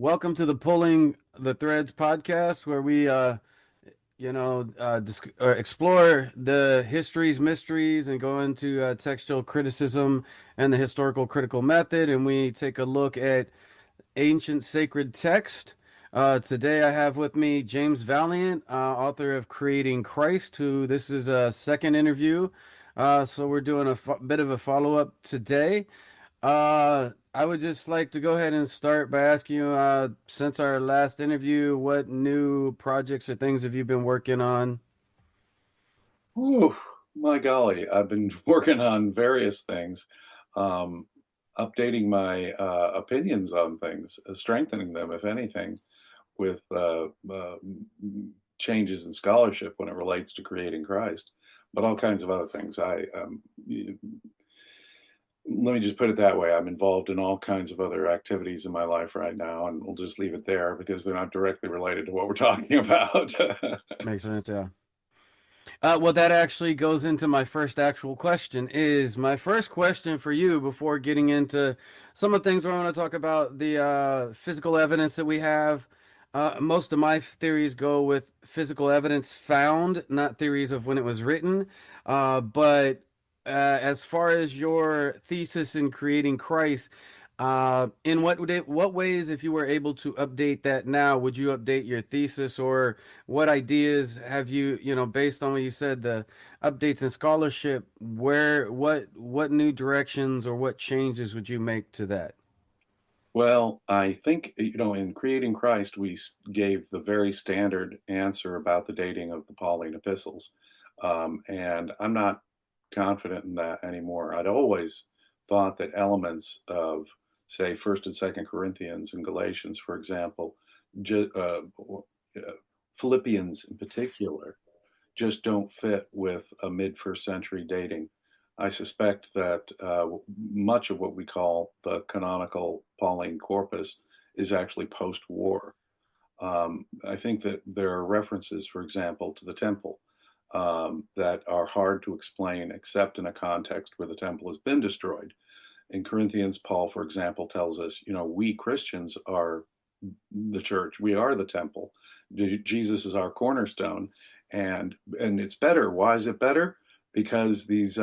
Welcome to the Pulling the Threads podcast, where we, explore the histories, mysteries, and go into textual criticism and the historical critical method. And we take a look at ancient sacred text. Today, I have with me James Valliant, author of Creating Christ, who this is a second interview. So we're doing a bit of a follow up today. I would just like to go ahead and start by asking you, since our last interview, what new projects or things have you been working on? Oh, my golly, I've been working on various things, um, updating my opinions on things, strengthening them, if anything, with changes in scholarship when it relates to creating Christ, but all kinds of other things. Let me just put it that way. I'm involved in all kinds of other activities in my life right now, and we'll just leave it there because they're not directly related to what we're talking about. Makes sense, yeah. Well, that actually goes into my first actual question. Is my first question for you before getting into some of the things where I want to talk about the physical evidence that we have. Most of my theories go with physical evidence found, not theories of when it was written. But as far as your thesis in creating Christ, in what ways, if you were able to update that now, would you update your thesis, or what ideas have you, based on what you said, the updates in scholarship, what new directions or what changes would you make to that? Well, I think, in creating Christ, gave the very standard answer about the dating of the Pauline epistles. And I'm not confident in that anymore. I'd always thought that elements of, say, First and Second Corinthians and Galatians, for example, ju- uh, uh, Philippians in particular, just don't fit with a mid first century dating. I suspect that much of what we call the canonical Pauline corpus is actually post war. I think that there are references, for example, to the temple that are hard to explain except in a context where the temple has been destroyed. In Corinthians, Paul, for example, tells us, we Christians are the church. We are the temple. Jesus is our cornerstone, and it's better. Why is it better? Because these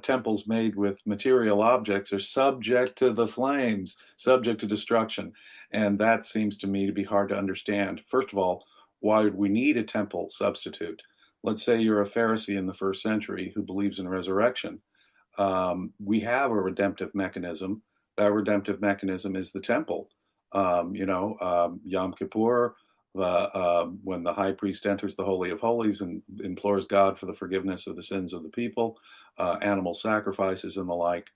temples made with material objects are subject to the flames, subject to destruction, and that seems to me to be hard to understand. First of all, why would we need a temple substitute? Let's say you're a Pharisee in the first century who believes in resurrection. We have a redemptive mechanism. That redemptive mechanism is the temple. Yom Kippur, when the high priest enters the Holy of Holies and implores God for the forgiveness of the sins of the people, animal sacrifices and the like.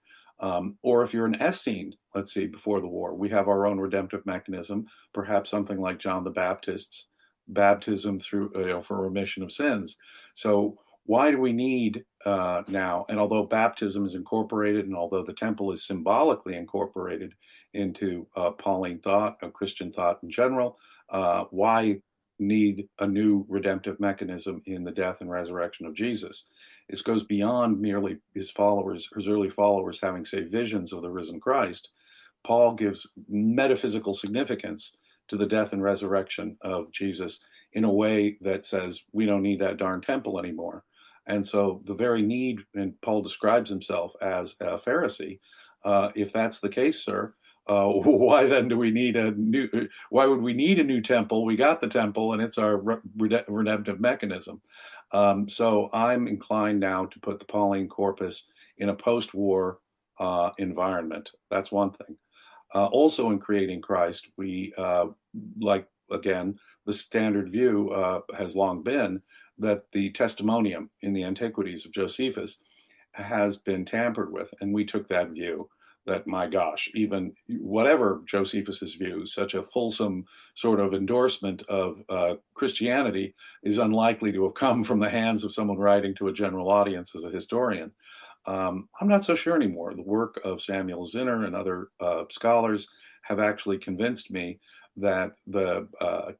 Or if you're an Essene, let's see, before the war, we have our own redemptive mechanism, perhaps something like John the Baptist's baptism through, for remission of sins. So why do we need now? And although baptism is incorporated, and although the temple is symbolically incorporated into Pauline thought, Christian thought in general, why need a new redemptive mechanism in the death and resurrection of Jesus? This goes beyond merely his followers, his early followers, having, say, visions of the risen Christ. Paul gives metaphysical significance to the death and resurrection of Jesus in a way that says we don't need that darn temple anymore. And so the very need, and Paul describes himself as a Pharisee. If that's the case, sir, why then do we need a new? Why would we need a new temple? We got the temple, and it's our redemptive mechanism. So I'm inclined now to put the Pauline corpus in a post-war environment. That's one thing. Also, in creating Christ, we like again the standard view has long been that the testimonium in the Antiquities of Josephus has been tampered with, and we took that view that, my gosh, even whatever Josephus's view, such a fulsome sort of endorsement of Christianity is unlikely to have come from the hands of someone writing to a general audience as a historian. I'm not so sure anymore. The work of Samuel Zinner and other scholars have actually convinced me that the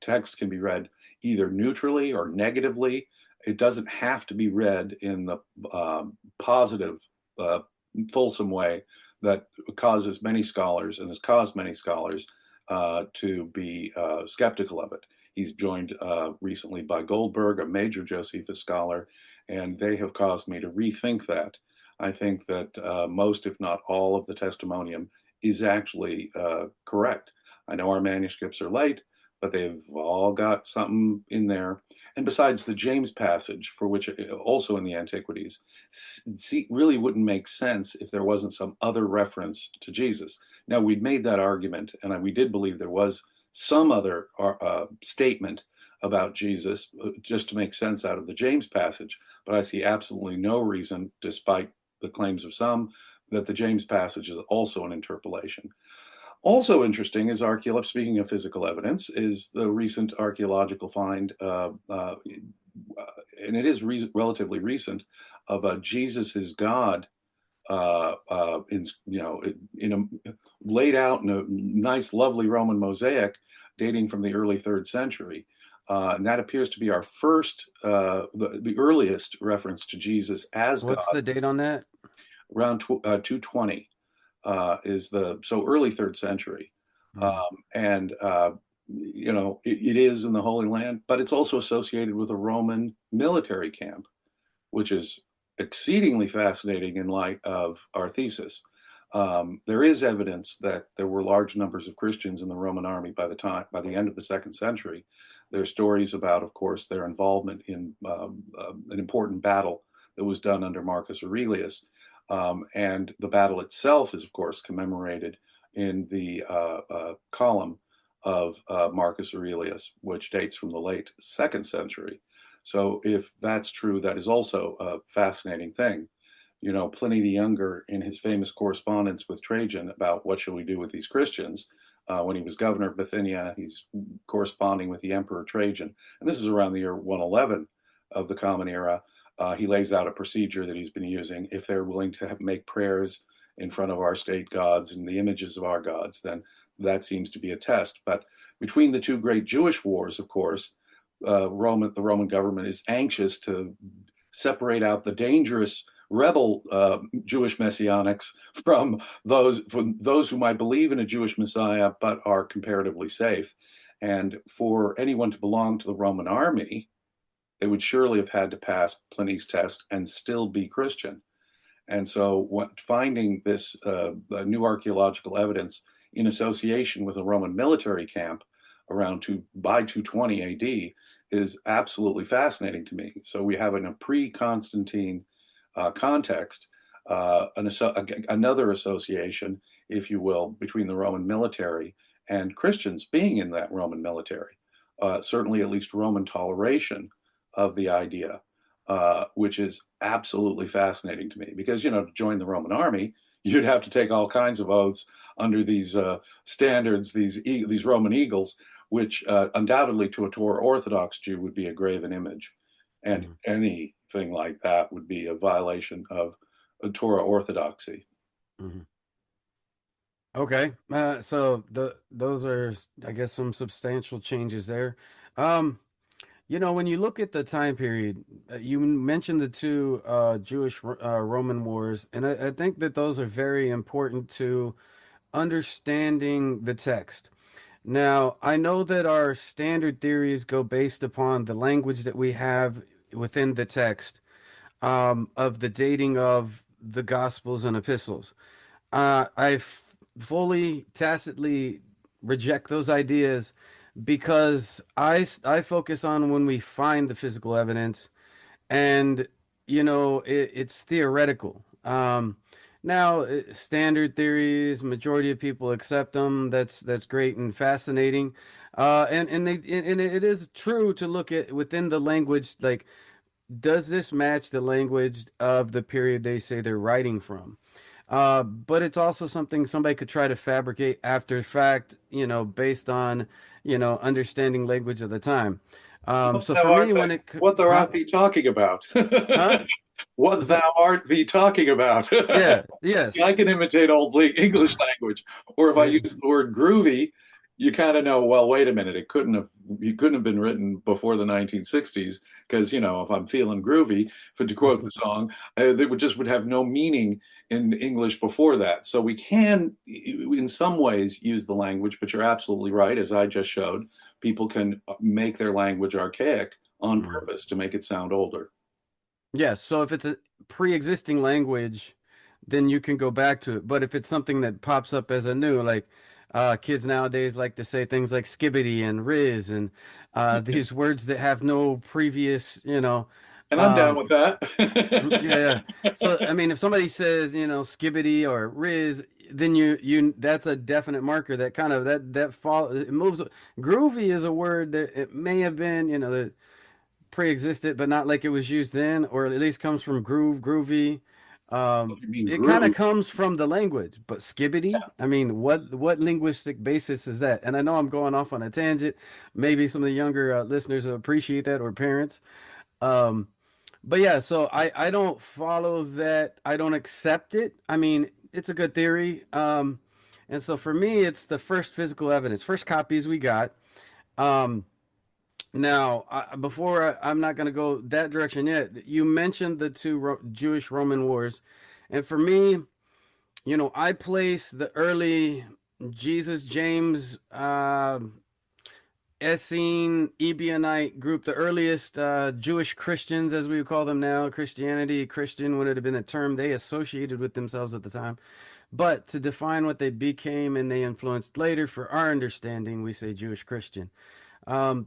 text can be read either neutrally or negatively. It doesn't have to be read in the positive, fulsome way that causes many scholars and has caused many scholars to be skeptical of it. He's joined recently by Goldberg, a major Josephus scholar, and they have caused me to rethink that. I think that most, if not all, of the testimonium is actually correct. I know our manuscripts are late, but they've all got something in there. And besides the James passage, for which also in the Antiquities, really wouldn't make sense if there wasn't some other reference to Jesus. Now, we'd made that argument, and we did believe there was some other statement about Jesus just to make sense out of the James passage, but I see absolutely no reason, despite the claims of some, that the James passage is also an interpolation. Also interesting is speaking of physical evidence, is the recent archaeological find, and it is relatively recent, of a Jesus is God laid out in a nice, lovely Roman mosaic dating from the early 3rd century. And that appears to be our first, the earliest reference to Jesus as What's God, the date on that? around 220 is so early 3rd century. Mm. And it is in the Holy Land, but it's also associated with a Roman military camp, which is exceedingly fascinating in light of our thesis. There is evidence that there were large numbers of Christians in the Roman army by the end of the 2nd century. There are stories about, of course, their involvement in an important battle that was done under Marcus Aurelius. And the battle itself is, of course, commemorated in the column of Marcus Aurelius, which dates from the late 2nd century. So if that's true, that is also a fascinating thing. Pliny the Younger, in his famous correspondence with Trajan about what shall we do with these Christians, when he was governor of Bithynia, he's corresponding with the Emperor Trajan. And this is around the year 111 of the Common Era. He lays out a procedure that he's been using. If they're willing to make prayers in front of our state gods and the images of our gods, then that seems to be a test. But between the two great Jewish wars, of course, the Roman government is anxious to separate out the dangerous rebel Jewish messianics from those who might believe in a Jewish Messiah but are comparatively safe. And for anyone to belong to the Roman army, they would surely have had to pass Pliny's test and still be Christian. And so finding this new archaeological evidence in association with a Roman military camp by 220 AD is absolutely fascinating to me. So we have in a pre-Constantine context another association, if you will, between the Roman military and Christians being in that Roman military. Certainly at least Roman toleration of the idea, which is absolutely fascinating to me. Because, to join the Roman army, you'd have to take all kinds of oaths under these standards, these Roman eagles, which undoubtedly to a Torah Orthodox Jew would be a graven image. And anything like that would be a violation of a Torah orthodoxy. Mm-hmm. Okay, so those are, I guess, some substantial changes there. When you look at the time period, you mentioned the two Jewish Roman wars, and I think that those are very important to understanding the text. Now, I know that our standard theories go based upon the language that we have within the text of the dating of the Gospels and epistles. I fully, tacitly reject those ideas because I focus on when we find the physical evidence, and it's theoretical. Now, standard theories, majority of people accept them. That's great and fascinating. And it is true to look at within the language, like, does this match the language of the period they say they're writing from? But it's also something somebody could try to fabricate after fact, based on, understanding language of the time. What So thou for art, me, when it, what thou huh? art thee talking about? Huh? What Was it? thou art thee talking about? Yeah, I yes. can imitate old English language, or if I Yeah. use the word groovy, you kind of know, well, wait a minute, it couldn't have been written before the 1960s because, if I'm feeling groovy, to quote the song, they would have no meaning in English before that. So we can, in some ways, use the language, but you're absolutely right, as I just showed. People can make their language archaic on Mm. purpose to make it sound older. Yes, so if it's a pre-existing language, then you can go back to it. But if it's something that pops up as a new, like kids nowadays like to say things like skibbity and riz and these words that have no previous, And I'm down with um, yeah, yeah. that. So I mean, if somebody says, skibbity or riz, then that's a definite marker that kind of that fall it moves. Groovy is a word that it may have been, that pre-existed, but not like it was used then, or at least comes from groove, groovy. If you mean It kind of groove, comes from the language, but skibbity. I mean, what linguistic basis is that? And I know I'm going off on a tangent. Maybe some of the younger listeners will appreciate that, or parents. Um, but yeah, so I don't follow that. I don't accept it. I mean, it's a good theory. And so for me, it's the first physical evidence, first copies we got. Um, now, I'm not going to go that direction yet. You mentioned the two Jewish Roman wars. And for me, I place the early Jesus, James, Essene, Ebionite group, the earliest Jewish Christians, as we would call them now. Christianity, Christian would have been a term they associated with themselves at the time. But to define what they became and they influenced later, for our understanding, we say Jewish Christian.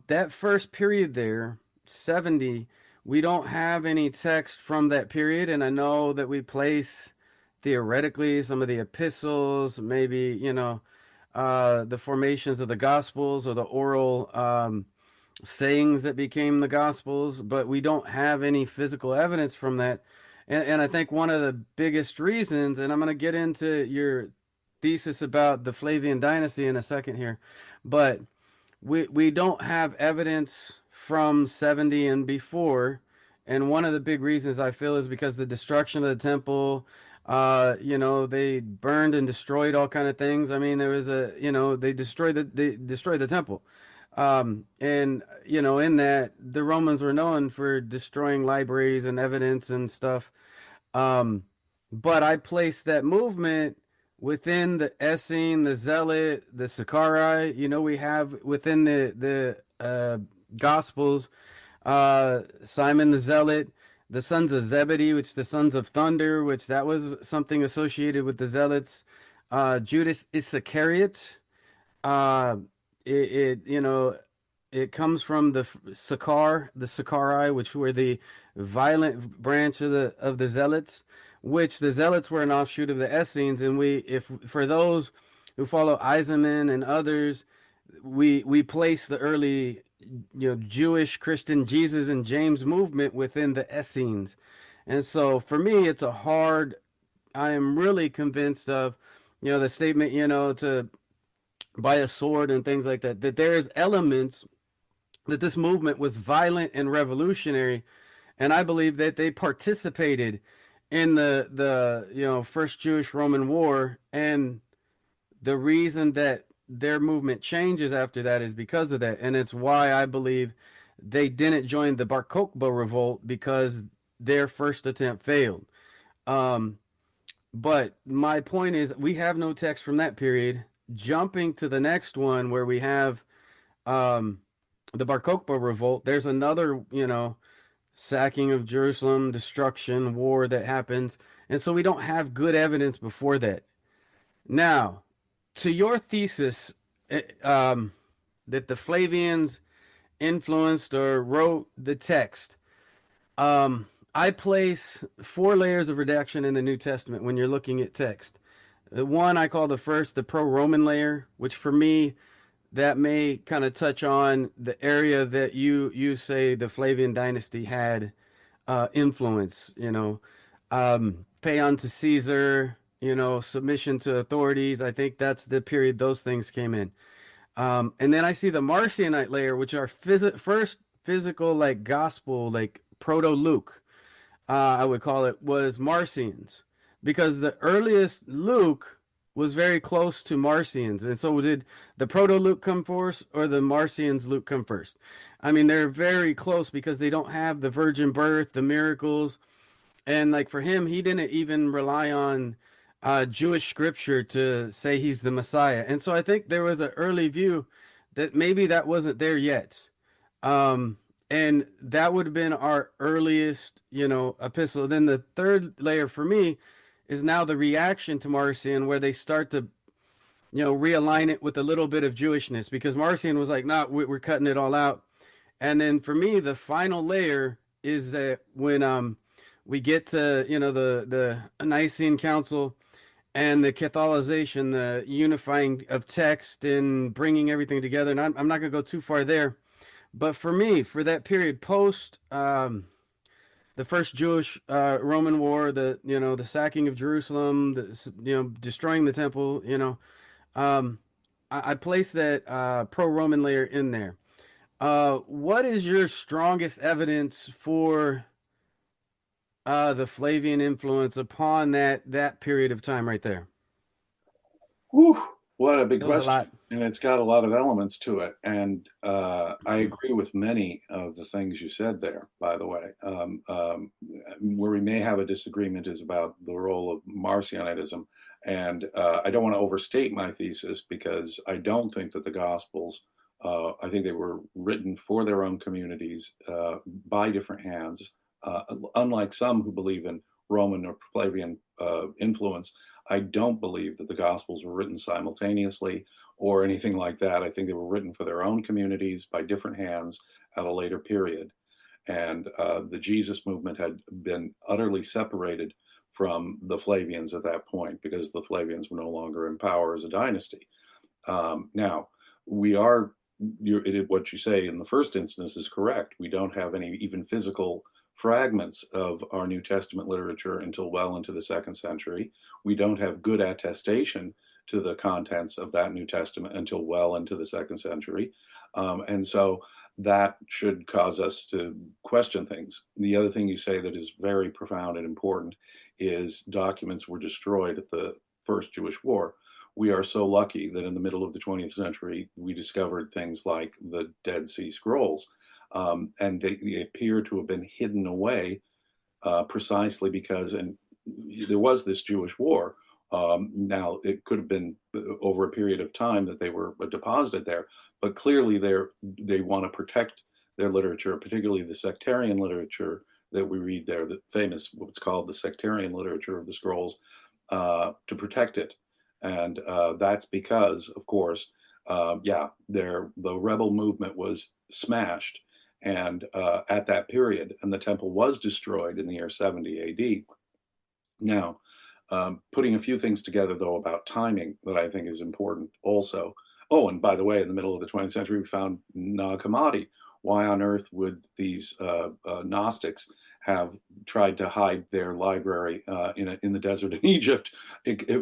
That first period there, 70, we don't have any text from that period. And I know that we place theoretically some of the epistles, maybe, the formations of the gospels or the oral sayings that became the gospels, but we don't have any physical evidence from that. And I think one of the biggest reasons, and I'm going to get into your thesis about the Flavian dynasty in a second here, but we don't have evidence from 70 and before, and one of the big reasons I feel is because the destruction of the temple, they burned and destroyed all kind of things. I mean, there was they destroyed the temple. And in that, the Romans were known for destroying libraries and evidence and stuff. um, but I place that movement within the Essene, the Zealot, the Sicarii. We have within the Gospels, Simon the Zealot, the sons of Zebedee, which the sons of thunder, which that was something associated with the Zealots. Judas Iscariot, uh, it comes from the Sicarii, which were the violent branch of the Zealots, which the Zealots were an offshoot of the Essenes, and if for those who follow Eisenman and others, we place the early, Jewish Christian Jesus and James movement within the Essenes, and so for me, it's a hard. I am really convinced of, the statement, to by a sword and things like that, that there is elements that this movement was violent and revolutionary, and I believe that they participated in the first Jewish Roman War, and the reason that their movement changes after that is because of that, and it's why I believe they didn't join the Bar Kokhba revolt, because their first attempt failed. um but my point is, we have no text from that period. Jumping to the next one, where we have um, the Bar Kokhba revolt, there's another, sacking of Jerusalem, destruction, war that happens. And so we don't have good evidence before that. Now, to your thesis, that the Flavians influenced or wrote the text, I place four layers of redaction in the New Testament when you're looking at text. The one I call the first, the pro-Roman layer, which for me, that may kind of touch on the area that you say the Flavian dynasty had influence. Pay unto Caesar, submission to authorities. I think that's the period those things came in. And then I see the Marcionite layer, which are first physical, like gospel, like proto Luke, I would call it, was Marcions, because the earliest Luke was very close to Marcion's. And so did the Proto-Luke come first or the Marcion's Luke come first? I mean, they're very close because they don't have the virgin birth, the miracles. And like for him, he didn't even rely on Jewish scripture to say he's the Messiah. And so I think there was an early view that maybe that wasn't there yet. Um, and that would have been our earliest, epistle. Then the third layer for me is now the reaction to Marcion, where they start to, realign it with a little bit of Jewishness, because Marcion was like, "Nah, we're cutting it all out." And then for me, the final layer is when we get to the Nicene Council and the Catholicization, the unifying of text and bringing everything together. And I'm not going to go too far there, but for me, for that period post the first Jewish Roman War, the sacking of Jerusalem, destroying the temple, um, I place that pro-Roman layer in there. What is your strongest evidence for the Flavian influence upon that period of time right there? Whew, what a big That was a question. lot. And it's got a lot of elements to it. And I agree with many of the things you said there, by the way. Where we may have a disagreement is about the role of Marcionitism. And I don't want to overstate my thesis, because I don't think that the Gospels, I think they were written for their own communities by different hands. Unlike some who believe in Roman or Flavian influence, I don't believe that the Gospels were written simultaneously or anything like that. I think they were written for their own communities by different hands at a later period. And the Jesus movement had been utterly separated from the Flavians at that point, because the Flavians were no longer in power as a dynasty. Now, we are, what you say in the first instance is correct. We don't have any even physical fragments of our New Testament literature until well into the second century. We don't have good attestation to the contents of that New Testament until well into the second century. And so that should cause us to question things. The other thing you say that is very profound and important is documents were destroyed at the First Jewish War. We are so lucky that in the middle of the 20th century, we discovered things like the Dead Sea Scrolls. And they appear to have been hidden away precisely because, and there was this Jewish war. Now, it could have been over a period of time that they were deposited there, but clearly they want to protect their literature, particularly the sectarian literature that we read there, the famous, what's called the sectarian literature of the scrolls, to protect it. And that's because, of course, the rebel movement was smashed and at that period, and the temple was destroyed in the year 70 AD. Now, putting a few things together, though, about timing that I think is important also. Oh, and by the way, in the middle of the 20th century, we found Nag Hammadi. Why on earth would these Gnostics have tried to hide their library in the desert in Egypt,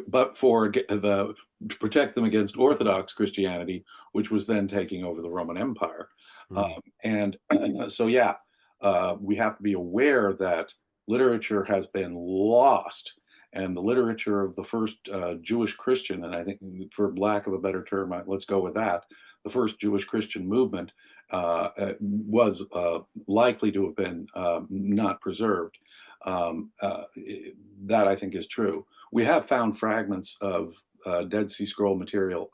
but to protect them against Orthodox Christianity, which was then taking over the Roman Empire? And so, yeah, we have to be aware that literature has been lost, and the literature of the first Jewish Christian, and I think, for lack of a better term, let's go with that, the first Jewish Christian movement was likely to have been not preserved. That I think is true. We have found fragments of Dead Sea Scroll material,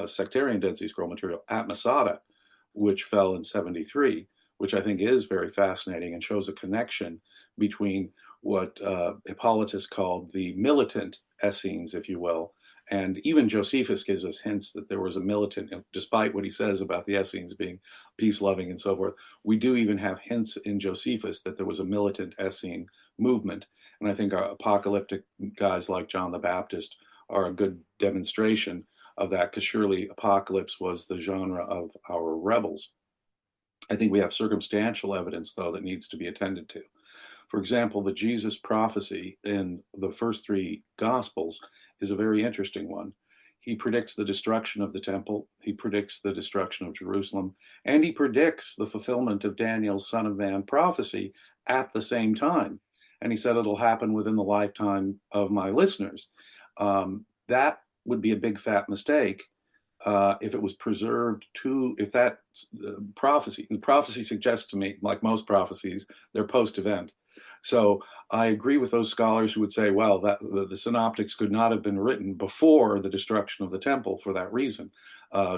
sectarian Dead Sea Scroll material at Masada, which fell in 73, which I think is very fascinating and shows a connection between what Hippolytus called the militant Essenes, if you will. And even Josephus gives us hints that there was a militant, despite what he says about the Essenes being peace-loving and so forth. We do even have hints in Josephus that there was a militant Essene movement. And I think our apocalyptic guys like John the Baptist are a good demonstration of that, because surely apocalypse was the genre of our rebels. I think we have circumstantial evidence, though, that needs to be attended to. For example, the Jesus prophecy in the first three Gospels is a very interesting one. He predicts the destruction of the temple, he predicts the destruction of Jerusalem, and he predicts the fulfillment of Daniel's Son of Man prophecy at the same time. And he said it'll happen within the lifetime of my listeners. That would be a big fat mistake if it was preserved to, if that the prophecy suggests to me, like most prophecies, they're post-event. So I agree with those scholars who would say, well, that the synoptics could not have been written before the destruction of the temple for that reason.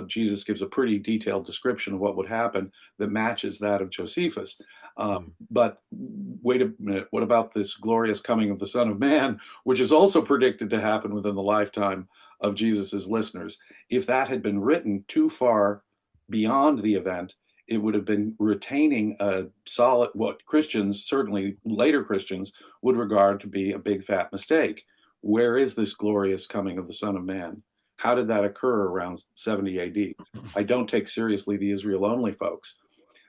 Jesus gives a pretty detailed description of what would happen that matches that of Josephus. But wait a minute, what about this glorious coming of the Son of Man, which is also predicted to happen within the lifetime of Jesus's listeners? If that had been written too far beyond the event, it would have been retaining a solid, what Christians, certainly later Christians, would regard to be a big fat mistake. Where is this glorious coming of the Son of Man? How did that occur around 70 AD? I don't take seriously the Israel only folks.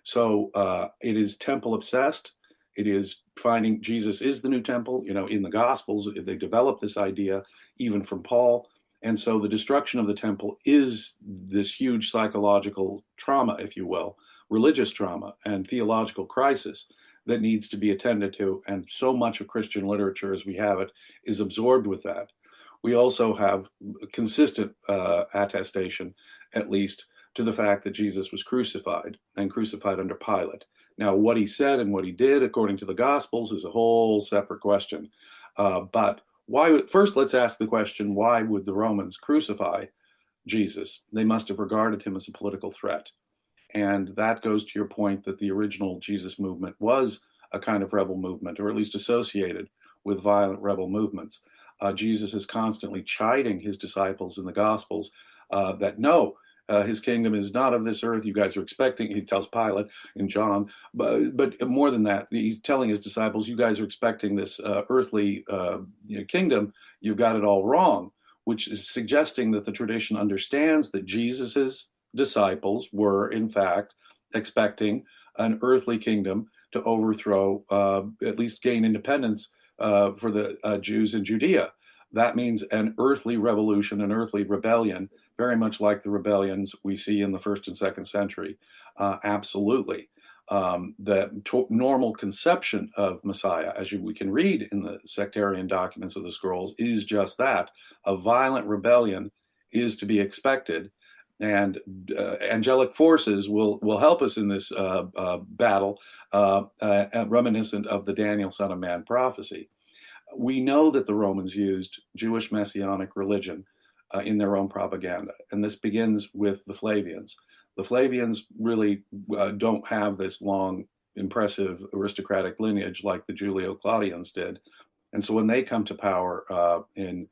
So it is temple obsessed. It is finding Jesus is the new temple. You know, in the Gospels, they develop this idea even from Paul. And so the destruction of the temple is this huge psychological trauma, if you will, religious trauma and theological crisis that needs to be attended to. And so much of Christian literature as we have it is absorbed with that. We also have consistent attestation, at least, to the fact that Jesus was crucified and crucified under Pilate. Now, what he said and what he did, according to the Gospels, is a whole separate question. But why? First, let's ask the question, why would the Romans crucify Jesus? They must have regarded him as a political threat. And that goes to your point that the original Jesus movement was a kind of rebel movement, or at least associated with violent rebel movements. Jesus is constantly chiding his disciples in the Gospels that no, his kingdom is not of this earth. You guys are expecting, he tells Pilate in John, but more than that, he's telling his disciples, you guys are expecting this earthly kingdom. You've got it all wrong, which is suggesting that the tradition understands that Jesus's disciples were, in fact, expecting an earthly kingdom to overthrow, at least gain independence for the Jews in Judea. That means an earthly revolution, an earthly rebellion, very much like the rebellions we see in the first and second century. Absolutely. The normal conception of Messiah, as we can read in the sectarian documents of the scrolls, is just that. A violent rebellion is to be expected, and angelic forces will help us in this battle, reminiscent of the Daniel Son of Man prophecy. We know that the Romans used Jewish messianic religion in their own propaganda, and this begins with the Flavians. The Flavians really don't have this long, impressive aristocratic lineage like the Julio-Claudians did, and so when they come to power in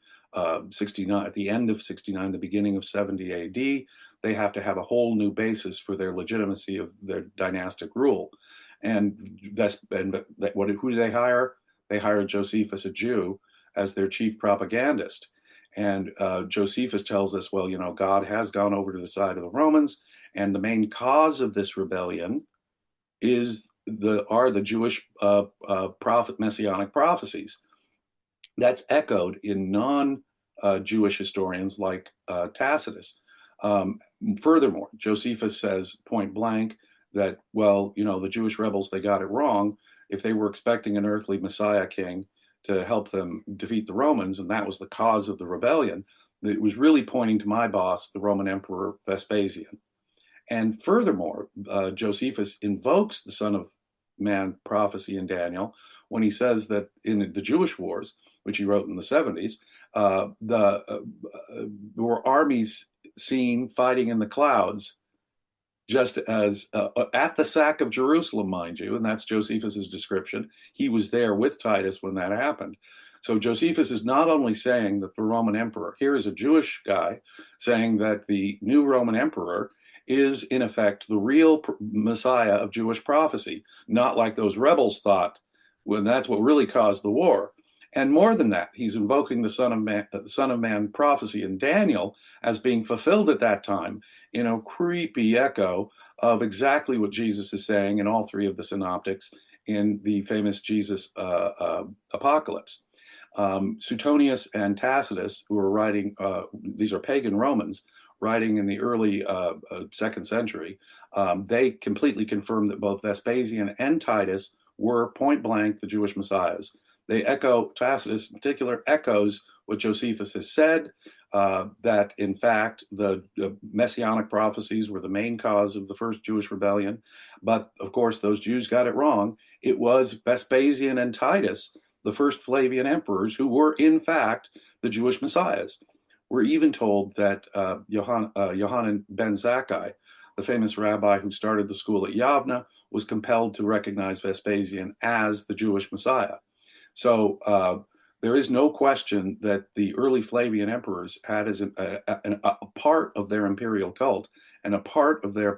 69, at the end of 69, the beginning of 70 AD, they have to have a whole new basis for their legitimacy of their dynastic rule. And who do they hire? They hired Josephus, a Jew, as their chief propagandist. And Josephus tells us, well, you know, God has gone over to the side of the Romans, and the main cause of this rebellion are the Jewish messianic prophecies. That's echoed in non-Jewish historians like Tacitus. Furthermore, Josephus says point blank that, well, you know, the Jewish rebels, they got it wrong. If they were expecting an earthly Messiah king to help them defeat the Romans, and that was the cause of the rebellion, it was really pointing to my boss, the Roman Emperor Vespasian. And furthermore, Josephus invokes the Son of Man prophecy in Daniel when he says that in the Jewish wars, which he wrote in the 70s, there were armies seen fighting in the clouds, just as at the sack of Jerusalem, mind you, and that's Josephus's description. He was there with Titus when that happened. So Josephus is not only saying that the Roman emperor, here is a Jewish guy saying that the new Roman emperor is in effect the real Messiah of Jewish prophecy, not like those rebels thought, when that's what really caused the war. And more than that, he's invoking the Son of Man prophecy in Daniel as being fulfilled at that time in a creepy echo of exactly what Jesus is saying in all three of the synoptics in the famous Jesus apocalypse. Suetonius and Tacitus, who are writing, these are pagan Romans, writing in the early second century, they completely confirm that both Vespasian and Titus were point blank the Jewish messiahs. They echo, Tacitus in particular echoes what Josephus has said. that in fact the messianic prophecies were the main cause of the first Jewish rebellion. But of course, those Jews got it wrong. It was Vespasian and Titus, the first Flavian emperors, who were in fact the Jewish messiahs. We're even told that Yohanan ben Zakkai, the famous rabbi who started the school at Yavna, was compelled to recognize Vespasian as the Jewish Messiah. So there is no question that the early Flavian emperors had as a part of their imperial cult and a part of their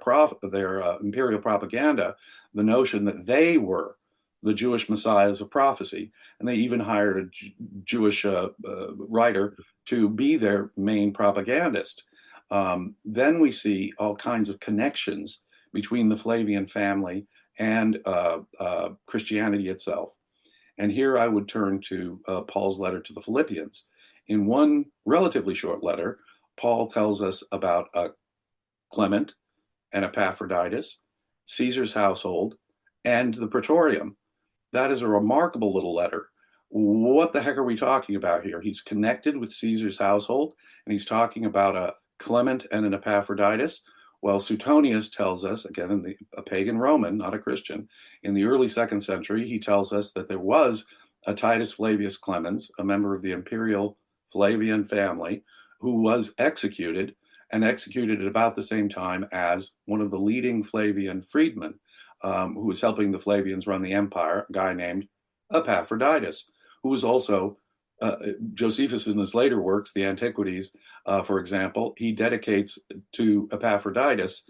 imperial propaganda the notion that they were the Jewish messiahs of prophecy, and they even hired a Jewish writer to be their main propagandist. Then we see all kinds of connections between the Flavian family and Christianity itself. And here I would turn to Paul's letter to the Philippians. In one relatively short letter, Paul tells us about Clement and Epaphroditus, Caesar's household, and the Praetorium. That is a remarkable little letter. What the heck are we talking about here? He's connected with Caesar's household, and he's talking about a Clement and an Epaphroditus. Well, Suetonius tells us, again, a pagan Roman, not a Christian, in the early 2nd century, he tells us that there was a Titus Flavius Clemens, a member of the imperial Flavian family, who was executed, and executed at about the same time as one of the leading Flavian freedmen, who was helping the Flavians run the empire, a guy named Epaphroditus, who was also Josephus in his later works, the Antiquities, for example, he dedicates to Epaphroditus,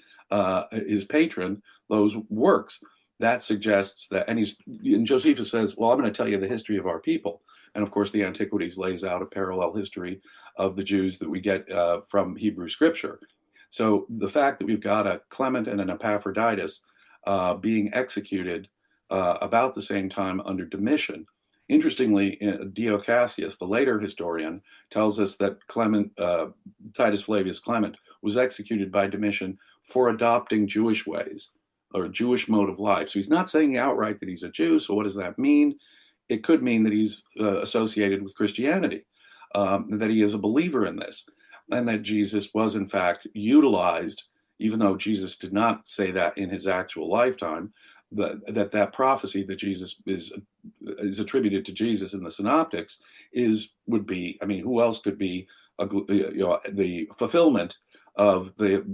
his patron, those works. That suggests that, and Josephus says, well, I'm going to tell you the history of our people. And of course, the Antiquities lays out a parallel history of the Jews that we get from Hebrew scripture. So the fact that we've got a Clement and an Epaphroditus being executed about the same time under Domitian. Interestingly, Dio Cassius, the later historian, tells us that Titus Flavius Clement was executed by Domitian for adopting Jewish ways or a Jewish mode of life. So he's not saying outright that he's a Jew. So what does that mean? It could mean that he's associated with Christianity, that he is a believer in this, and that Jesus was in fact utilized, even though Jesus did not say that in his actual lifetime, that prophecy that Jesus is attributed to Jesus in the synoptics would be, I mean, who else could be the fulfillment of the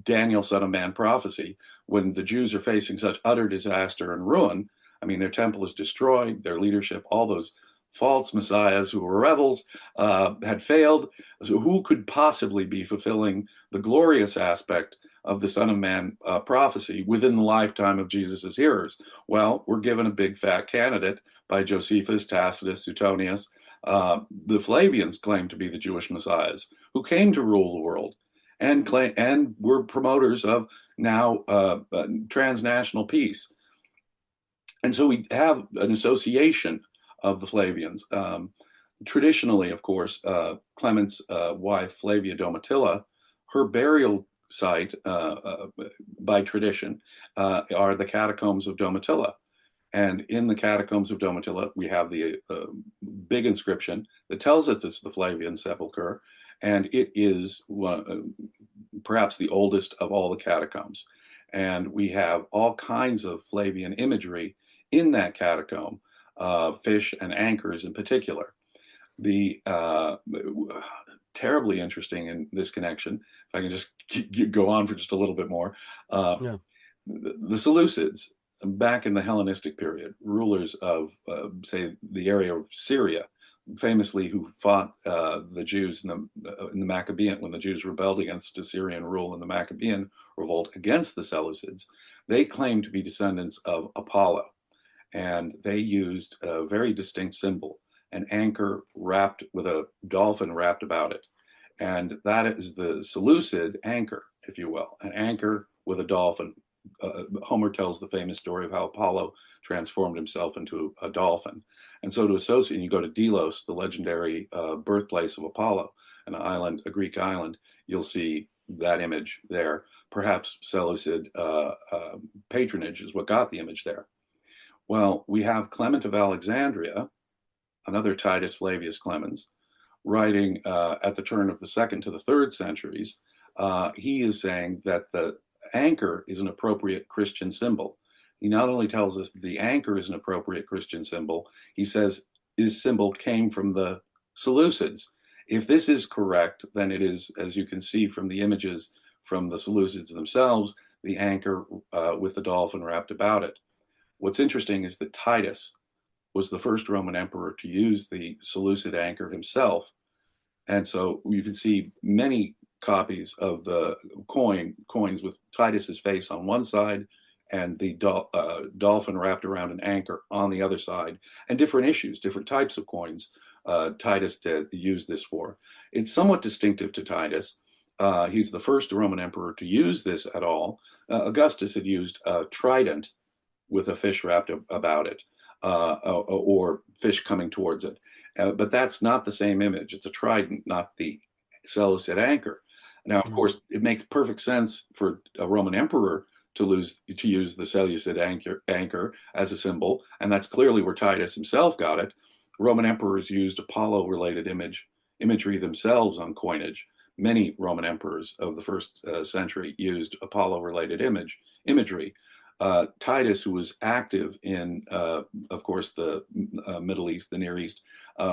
Daniel Son of Man prophecy when the Jews are facing such utter disaster and ruin? I mean, their temple is destroyed, their leadership, all those false messiahs who were rebels had failed. So who could possibly be fulfilling the glorious aspect of the Son of Man prophecy within the lifetime of Jesus's hearers? Well, we're given a big fat candidate by Josephus, Tacitus, Suetonius. The Flavians claim to be the Jewish messiahs who came to rule the world and were promoters of now transnational peace. And so we have an association of the Flavians. Traditionally, of course, Clement's wife, Flavia Domitilla, her burial site, by tradition, are the catacombs of Domitilla. And in the catacombs of Domitilla, we have the big inscription that tells us it's the Flavian sepulchre, and it is perhaps the oldest of all the catacombs. And we have all kinds of Flavian imagery in that catacomb, fish and anchors in particular. The terribly interesting in this connection, if I can just go on for just a little bit more, Yeah. the Seleucids, back in the Hellenistic period, rulers of, say, the area of Syria, famously who fought the Jews in the Maccabean, when the Jews rebelled against Assyrian rule in the Maccabean revolt against the Seleucids, they claimed to be descendants of Apollo. And they used a very distinct symbol, an anchor wrapped with a dolphin wrapped about it. And that is the Seleucid anchor, if you will, an anchor with a dolphin. Homer tells the famous story of how Apollo transformed himself into a dolphin. And so to associate, you go to Delos, the legendary birthplace of Apollo, an island, a Greek island, you'll see that image there. Perhaps Seleucid patronage is what got the image there. Well, we have Clement of Alexandria, another Titus Flavius Clemens, writing at the turn of the 2nd to the 3rd centuries, he is saying that the anchor is an appropriate Christian symbol. He not only tells us that the anchor is an appropriate Christian symbol, he says this symbol came from the Seleucids. If this is correct, then it is, as you can see from the images from the Seleucids themselves, the anchor with the dolphin wrapped about it. What's interesting is that Titus was the first Roman emperor to use the Seleucid anchor himself. And so you can see many copies of the coins with Titus's face on one side and the dolphin wrapped around an anchor on the other side, and different issues, different types of coins Titus used this for. It's somewhat distinctive to Titus. He's the first Roman emperor to use this at all. Augustus had used a trident with a fish wrapped about it, or fish coming towards it. But that's not the same image. It's a trident, not the Seleucid anchor. Now, of course, it makes perfect sense for a Roman emperor to use the Seleucid anchor as a symbol, and that's clearly where Titus himself got it. Roman emperors used Apollo-related imagery themselves on coinage. Many Roman emperors of the 1st century used Apollo-related imagery. Titus, who was active in, of course, the Middle East, the Near East,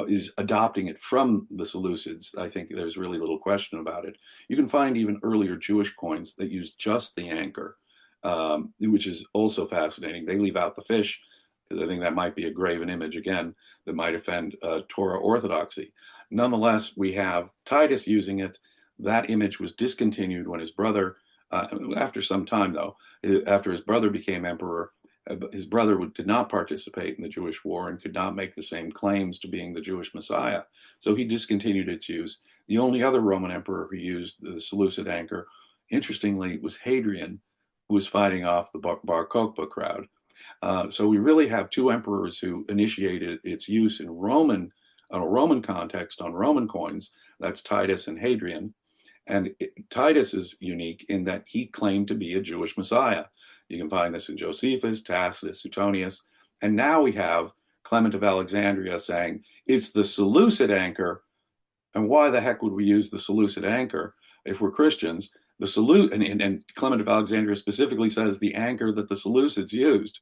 is adopting it from the Seleucids. I think there's really little question about it. You can find even earlier Jewish coins that use just the anchor, which is also fascinating. They leave out the fish, because I think that might be a graven image, again, that might offend Torah orthodoxy. Nonetheless, we have Titus using it. That image was discontinued when his brother, after some time though, after his brother became emperor, his brother did not participate in the Jewish war and could not make the same claims to being the Jewish Messiah. So he discontinued its use. The only other Roman emperor who used the Seleucid anchor, interestingly, was Hadrian, who was fighting off the Bar Kokhba crowd. So we really have two emperors who initiated its use in a Roman context on Roman coins. That's Titus and Hadrian. And Titus is unique in that he claimed to be a Jewish Messiah. You can find this in Josephus, Tacitus, Suetonius. And now we have Clement of Alexandria saying, it's the Seleucid anchor. And why the heck would we use the Seleucid anchor if we're Christians? And Clement of Alexandria specifically says the anchor that the Seleucids used.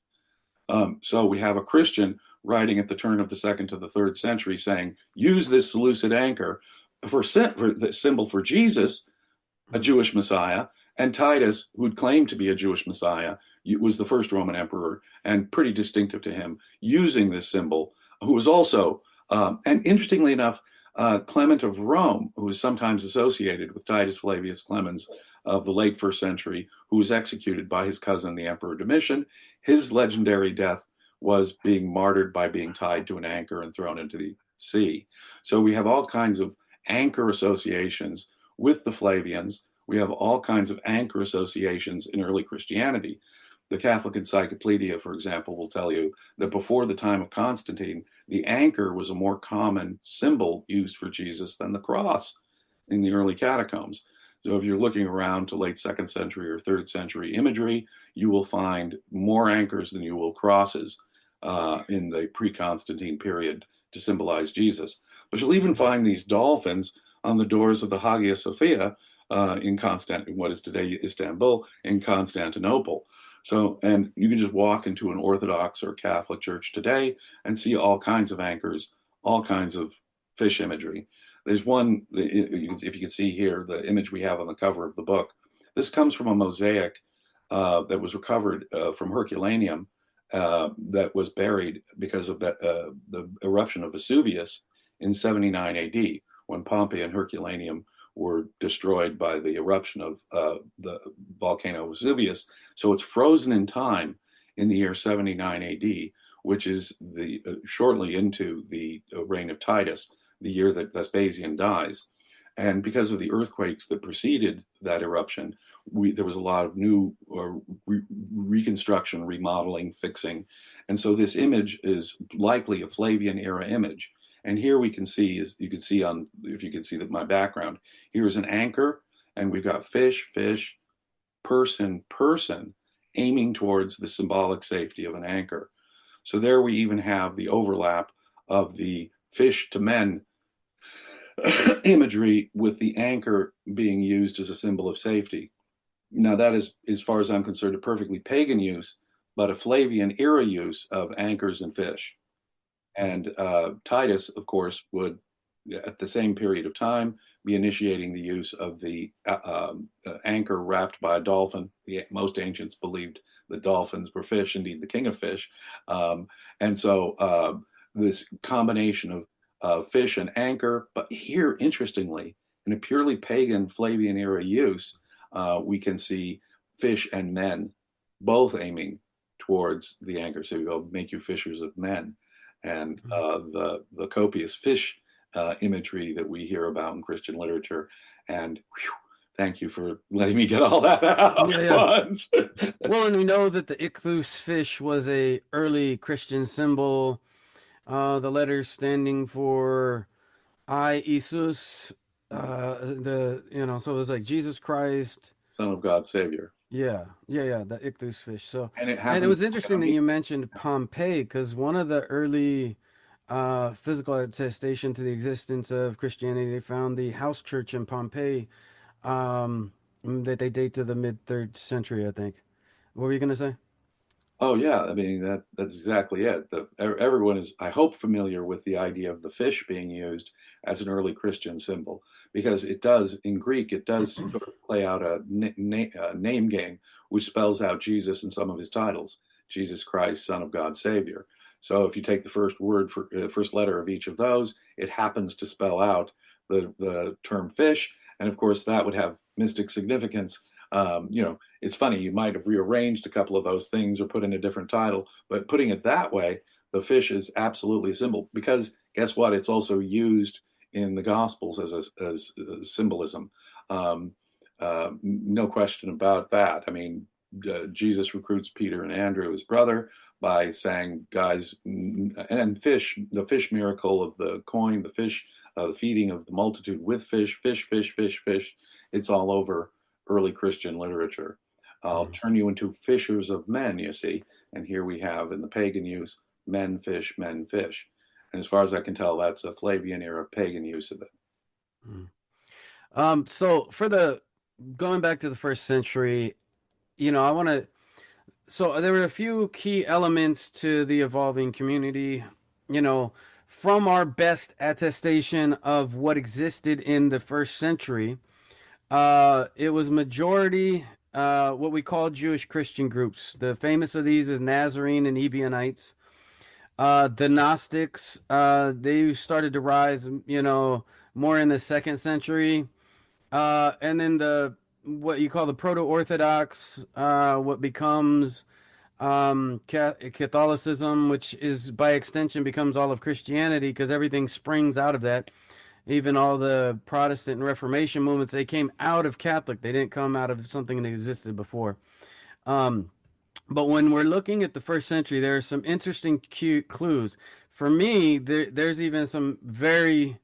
So we have a Christian writing at the turn of the 2nd to the 3rd century saying, use this Seleucid anchor for the symbol for Jesus, a Jewish Messiah, and Titus, who'd claimed to be a Jewish Messiah, was the first Roman emperor and pretty distinctive to him, using this symbol, who was also, and interestingly enough, Clement of Rome, who was sometimes associated with Titus Flavius Clemens of the late 1st century, who was executed by his cousin, the Emperor Domitian. His legendary death was being martyred by being tied to an anchor and thrown into the sea. So we have all kinds of anchor associations with the Flavians. We have all kinds of anchor associations in early Christianity. The Catholic Encyclopedia, for example, will tell you that before the time of Constantine, the anchor was a more common symbol used for Jesus than the cross in the early catacombs. So if you're looking around to late 2nd century or 3rd century imagery, you will find more anchors than you will crosses in the pre-Constantine period to symbolize Jesus. But you'll even find these dolphins on the doors of the Hagia Sophia in what is today Istanbul, in Constantinople. So, and you can just walk into an Orthodox or Catholic church today and see all kinds of anchors, all kinds of fish imagery. There's one, if you can see here, the image we have on the cover of the book. This comes from a mosaic that was recovered from Herculaneum that was buried because of the eruption of Vesuvius in 79 AD, when Pompeii and Herculaneum were destroyed by the eruption of the volcano Vesuvius. So it's frozen in time in the year 79 AD, which is shortly into the reign of Titus, the year that Vespasian dies. And because of the earthquakes that preceded that eruption, there was a lot of new reconstruction, remodeling, fixing. And so this image is likely a Flavian era image. And here we can see, if you can see that my background, here is an anchor, and we've got fish, person, aiming towards the symbolic safety of an anchor. So there we even have the overlap of the fish to men imagery with the anchor being used as a symbol of safety. Now, that is, as far as I'm concerned, a perfectly pagan use, but a Flavian era use of anchors and fish. And Titus, of course, would, at the same period of time, be initiating the use of the anchor wrapped by a dolphin. Most ancients believed that dolphins were fish, indeed the king of fish. Um, and so this combination of fish and anchor, but here, interestingly, in a purely pagan Flavian era use, we can see fish and men both aiming towards the anchor. So you go, make you fishers of men. And the copious fish imagery that we hear about in Christian literature. And whew, thank you for letting me get all that out Yeah, yeah. once. Well, and we know that the ichthus fish was a early Christian symbol. The letters standing for I Jesus, so it was like Jesus Christ. Son of God, Savior. Yeah, yeah, yeah, the ichthus fish. So, And it and it happens was to look interesting that me. you mentioned Pompeii because one of the early physical attestation to the existence of Christianity, they found the house church in Pompeii that they date to the mid third century, I think. What were you gonna say? Oh yeah, I mean that's exactly it. Everyone is, I hope, familiar with the idea of the fish being used as an early Christian symbol because it does in Greek it does sort of play out a name game which spells out Jesus and some of his titles, Jesus Christ, Son of God, Savior. So if you take the first word for first letter of each of those, it happens to spell out the term fish, and of course that would have mystic significance. It's funny, you might have rearranged a couple of those things or put in a different title, but putting it that way, the fish is absolutely a symbol because guess what? It's also used in the Gospels as symbolism. Um, no question about that. I mean, Jesus recruits Peter and Andrew, his brother, by saying, guys, and fish, the fish miracle of the coin, the fish, the feeding of the multitude with fish, fish, fish, fish, fish. It's all over early Christian literature. I'll Mm. turn you into fishers of men, you see. And here we have in the pagan use, men fish, men fish. And as far as I can tell, that's a Flavian era pagan use of it. Mm. So for the going back to the first century, I want to. So there were a few key elements to the evolving community. You know, from our best attestation of what existed in the first century, it was majority what we call Jewish Christian groups. The famous of these is Nazarene and Ebionites. The Gnostics, they started to rise, more in the second century. And then the what you call the proto-Orthodox, what becomes Catholicism, which is by extension becomes all of Christianity because everything springs out of that. Even all the Protestant and Reformation movements, they came out of Catholic. They didn't come out of something that existed before. Um, but when we're looking at the first century, there are some interesting clues. For me, there's even some very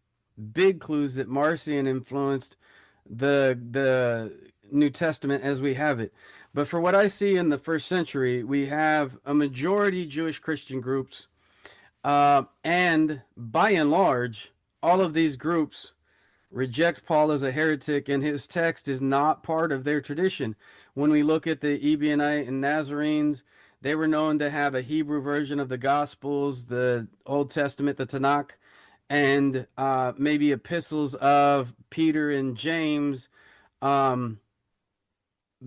big clues that Marcion influenced the New Testament as we have it. But for what I see in the first century, we have a majority Jewish Christian groups, and by and large, all of these groups reject Paul as a heretic, and his text is not part of their tradition. When we look at the Ebionite and Nazarenes, they were known to have a Hebrew version of the Gospels, the Old Testament, the Tanakh, and maybe epistles of Peter and James, um,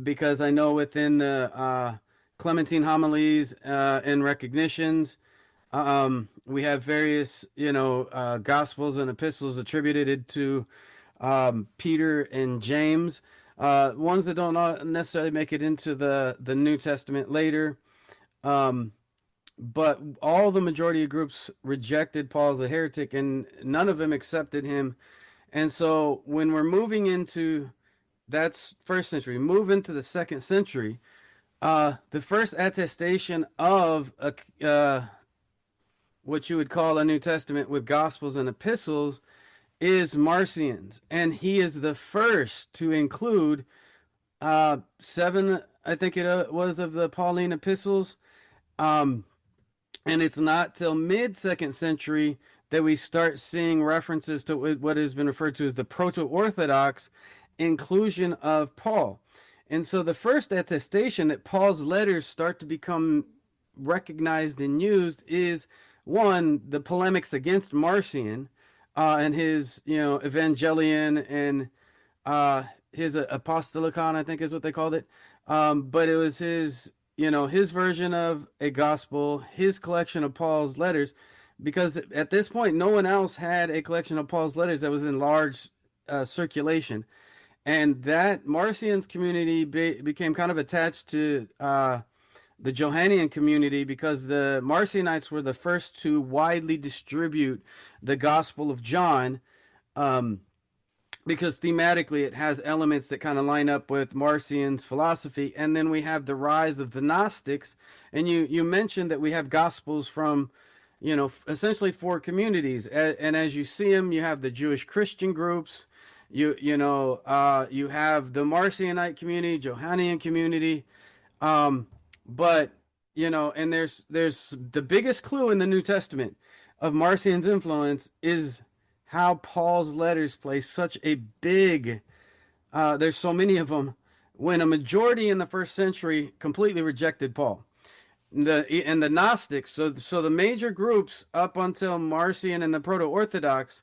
because I know within the Clementine homilies and recognitions, we have various, gospels and epistles attributed to Peter and James. Ones that don't necessarily make it into the New Testament later. Um, but all the majority of groups rejected Paul as a heretic, and none of them accepted him. And so when we're moving into that's first century, move into the second century, the first attestation of what you would call a New Testament with Gospels and epistles is Marcion's, and he is the first to include seven, I think it was, of the Pauline epistles. Um, and it's not till mid second century that we start seeing references to what has been referred to as the proto-Orthodox inclusion of Paul. And so the first attestation that Paul's letters start to become recognized and used is one, the polemics against Marcion, and his, Evangelion and his Apostolicon, I think is what they called it. But it was his version of a gospel, his collection of Paul's letters, because at this point, no one else had a collection of Paul's letters that was in large circulation. And that Marcion's community became kind of attached to the Johannian community because the Marcionites were the first to widely distribute the Gospel of John. Um, because thematically it has elements that kind of line up with Marcion's philosophy. And then we have the rise of the Gnostics. And you mentioned that we have Gospels from, essentially four communities. And as you see them, you have the Jewish Christian groups. You have the Marcionite community, Johannian community. But and there's the biggest clue in the New Testament of Marcion's influence is how Paul's letters play such a big. There's so many of them. When a majority in the first century completely rejected Paul, the Gnostics, so the major groups up until Marcion and the Proto-Orthodox,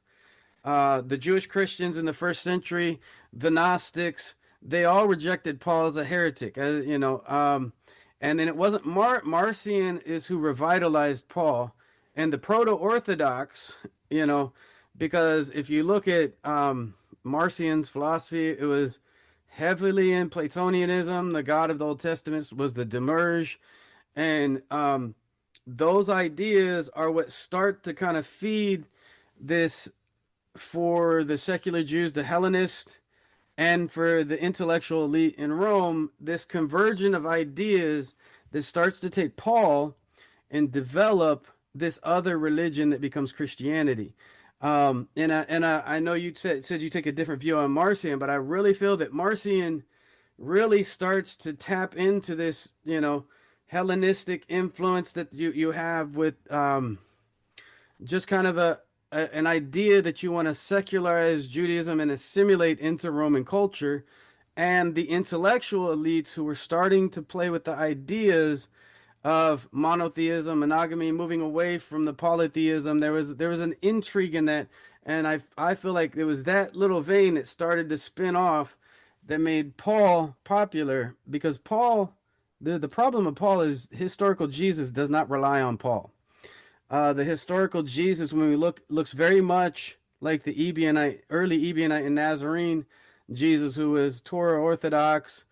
the Jewish Christians in the first century, the Gnostics, they all rejected Paul as a heretic. And then it wasn't Marcion is who revitalized Paul, and the Proto-Orthodox, because if you look at Marcion's philosophy, it was heavily in Platonianism. The God of the Old Testament was the Demerge, and those ideas are what start to kind of feed this for the secular Jews, the Hellenists, and for the intellectual elite in Rome, this convergence of ideas that starts to take Paul and develop this other religion that becomes Christianity. I know you said you take a different view on Marcion, but I really feel that Marcion really starts to tap into this, Hellenistic influence that you have with just kind of an idea that you want to secularize Judaism and assimilate into Roman culture, and the intellectual elites who were starting to play with the ideas of monotheism, monogamy, moving away from the polytheism. There was an intrigue in that, and I feel like it was that little vein that started to spin off that made Paul popular, because Paul, the problem of Paul is historical Jesus does not rely on Paul. The historical Jesus, when we looks very much like the Ebionite, early Ebionite and Nazarene Jesus, who was Torah Orthodox.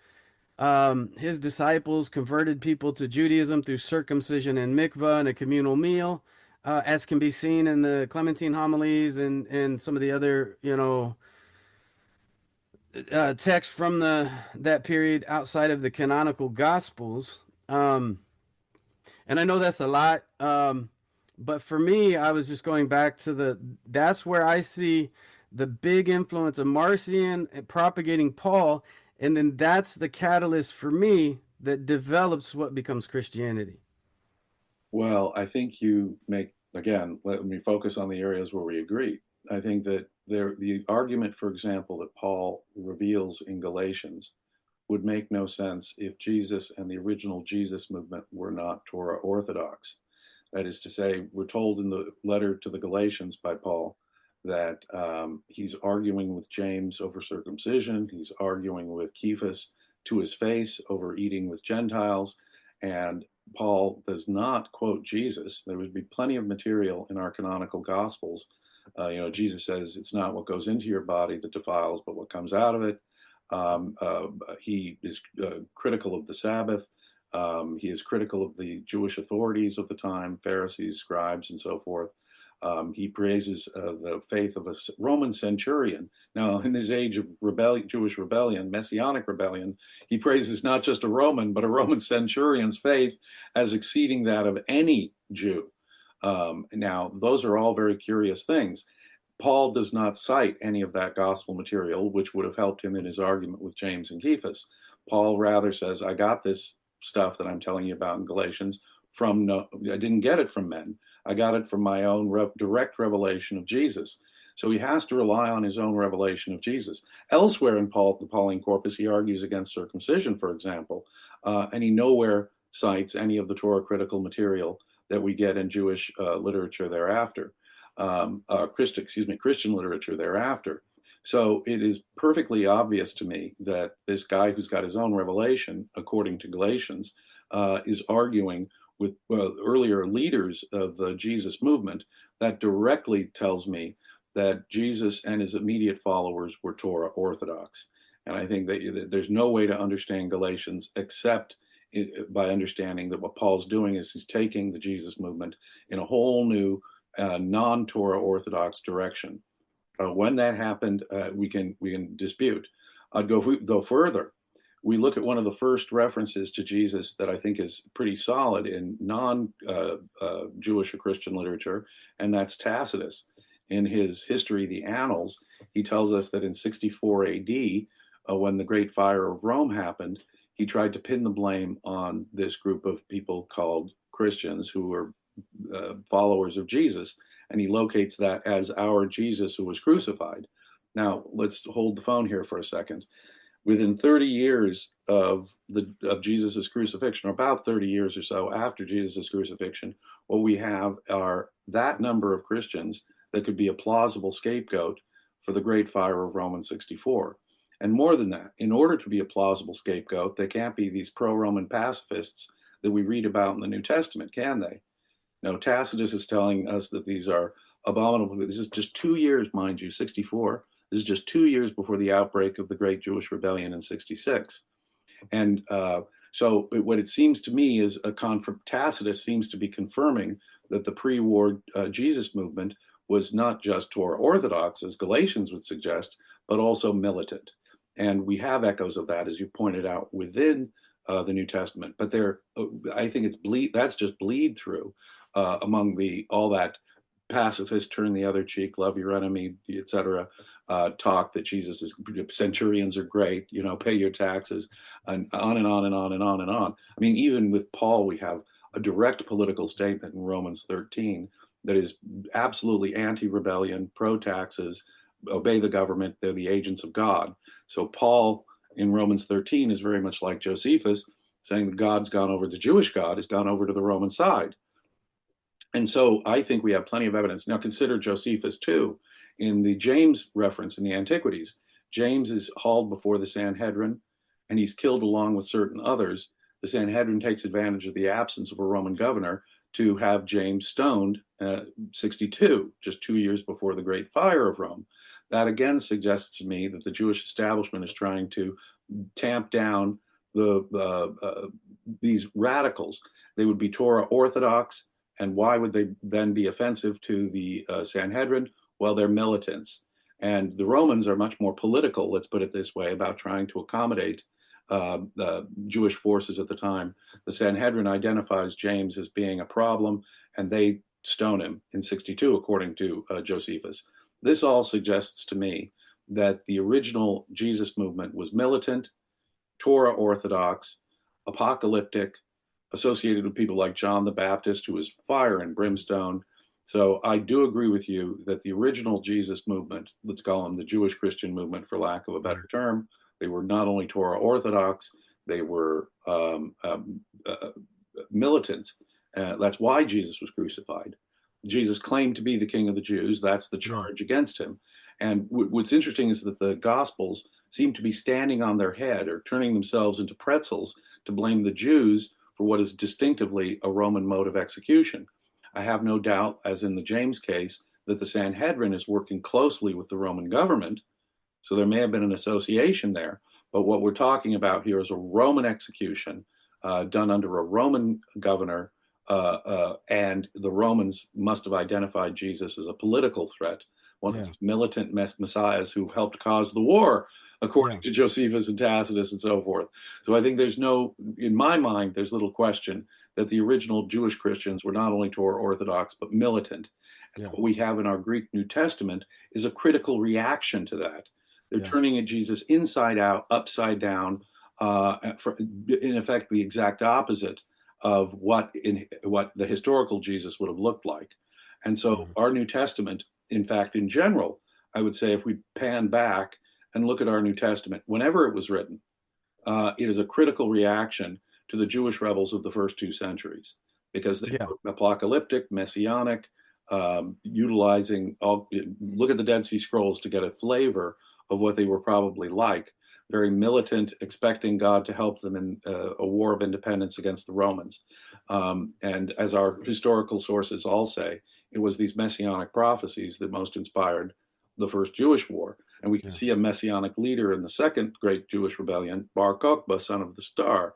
His disciples converted people to Judaism through circumcision and mikvah and a communal meal, as can be seen in the Clementine homilies and some of the other, texts from that period outside of the canonical Gospels. And I know that's a lot, but for me, I was just going back to that's where I see the big influence of Marcion propagating Paul, and then that's the catalyst for me that develops what becomes Christianity. Well, I think you make, again, let me focus on the areas where we agree. I think that the argument, for example, that Paul reveals in Galatians would make no sense if Jesus and the original Jesus movement were not Torah Orthodox. That is to say, we're told in the letter to the Galatians by Paul that he's arguing with James over circumcision. He's arguing with Cephas to his face over eating with Gentiles. And Paul does not quote Jesus. There would be plenty of material in our canonical Gospels. Jesus says it's not what goes into your body that defiles, but what comes out of it. He is critical of the Sabbath. He is critical of the Jewish authorities of the time, Pharisees, scribes, and so forth. He praises the faith of a Roman centurion. Now, in his age of Jewish rebellion, Messianic rebellion, he praises not just a Roman, but a Roman centurion's faith as exceeding that of any Jew. Now, those are all very curious things. Paul does not cite any of that gospel material, which would have helped him in his argument with James and Cephas. Paul rather says, I got this stuff that I'm telling you about in Galatians I didn't get it from men. I got it from my own direct revelation of Jesus. So he has to rely on his own revelation of Jesus. Elsewhere in the Pauline corpus, he argues against circumcision, for example, and he nowhere cites any of the Torah critical material that we get in Jewish literature thereafter, Christian literature thereafter. So it is perfectly obvious to me that this guy who's got his own revelation, according to Galatians, is arguing with earlier leaders of the Jesus movement. That directly tells me that Jesus and his immediate followers were Torah orthodox. And I think that there's no way to understand Galatians except by understanding that what Paul's doing is he's taking the Jesus movement in a whole new non-Torah orthodox direction. When that happened, we can dispute. I'd go further. We look at one of the first references to Jesus that I think is pretty solid in non-Jewish or Christian literature, and that's Tacitus. In his history, the Annals, he tells us that in 64 AD, when the Great Fire of Rome happened, he tried to pin the blame on this group of people called Christians who were followers of Jesus, and he locates that as our Jesus who was crucified. Now, let's hold the phone here for a second. Within 30 years of Jesus' crucifixion, or about 30 years or so after Jesus' crucifixion, what we have are that number of Christians that could be a plausible scapegoat for the Great Fire of Rome in 64. And more than that, in order to be a plausible scapegoat, they can't be these pro-Roman pacifists that we read about in the New Testament, can they? No, Tacitus is telling us that these are abominable. This is just 2 years, mind you, 64. This is just 2 years before the outbreak of the Great Jewish Rebellion in 66. And so what it seems to me is Tacitus seems to be confirming that the pre-war Jesus movement was not just Torah orthodox, as Galatians would suggest, but also militant. And we have echoes of that, as you pointed out, within the New Testament. But I think that's just bleed through among all that pacifist, turn the other cheek, love your enemy, etc. Talk that centurions are great, pay your taxes, and on and on and on and on and on. I mean, even with Paul, we have a direct political statement in Romans 13 that is absolutely anti-rebellion, pro-taxes, obey the government, they're the agents of God. So Paul in Romans 13 is very much like Josephus, saying that the Jewish God has gone over to the Roman side. And so I think we have plenty of evidence. Now consider Josephus too. In the James reference in the Antiquities, James is hauled before the Sanhedrin and he's killed along with certain others. The Sanhedrin takes advantage of the absence of a Roman governor to have James stoned 62, just 2 years before the Great Fire of Rome. That again suggests to me that the Jewish establishment is trying to tamp down these radicals. They would be Torah orthodox, and why would they then be offensive to the Sanhedrin? Well, they're militants. And the Romans are much more political, let's put it this way, about trying to accommodate the Jewish forces at the time. The Sanhedrin identifies James as being a problem, and they stone him in 62, according to Josephus. This all suggests to me that the original Jesus movement was militant, Torah orthodox, apocalyptic, associated with people like John the Baptist, who was fire and brimstone. So I do agree with you that the original Jesus movement, let's call them the Jewish Christian movement for lack of a better term, they were not only Torah orthodox, they were militants. That's why Jesus was crucified. Jesus claimed to be the King of the Jews. That's the charge against him. And what's interesting is that the Gospels seem to be standing on their head or turning themselves into pretzels to blame the Jews for what is distinctively a Roman mode of execution. I have no doubt, as in the James case, that the Sanhedrin is working closely with the Roman government. So there may have been an association there. But what we're talking about here is a Roman execution done under a Roman governor. And the Romans must have identified Jesus as a political threat, one of these militant messiahs who helped cause the war, according to Josephus and Tacitus and so forth. So I think in my mind, there's little question that the original Jewish Christians were not only Torah orthodox, but militant. And what we have in our Greek New Testament is a critical reaction to that. They're turning at Jesus inside out, upside down, in effect, the exact opposite of what the historical Jesus would have looked like. And so Mhm. our New Testament, in fact, in general, I would say if we pan back and look at our New Testament, whenever it was written, it is a critical reaction to the Jewish rebels of the first 2 centuries because they Yeah. were apocalyptic, messianic, utilizing all. Look at the Dead Sea Scrolls to get a flavor of what they were probably like. Very militant, expecting God to help them in a war of independence against the Romans. And as our historical sources all say, it was these messianic prophecies that most inspired the first Jewish war. And we can Yeah. see a messianic leader in the second great Jewish rebellion, Bar Kokhba, son of the star.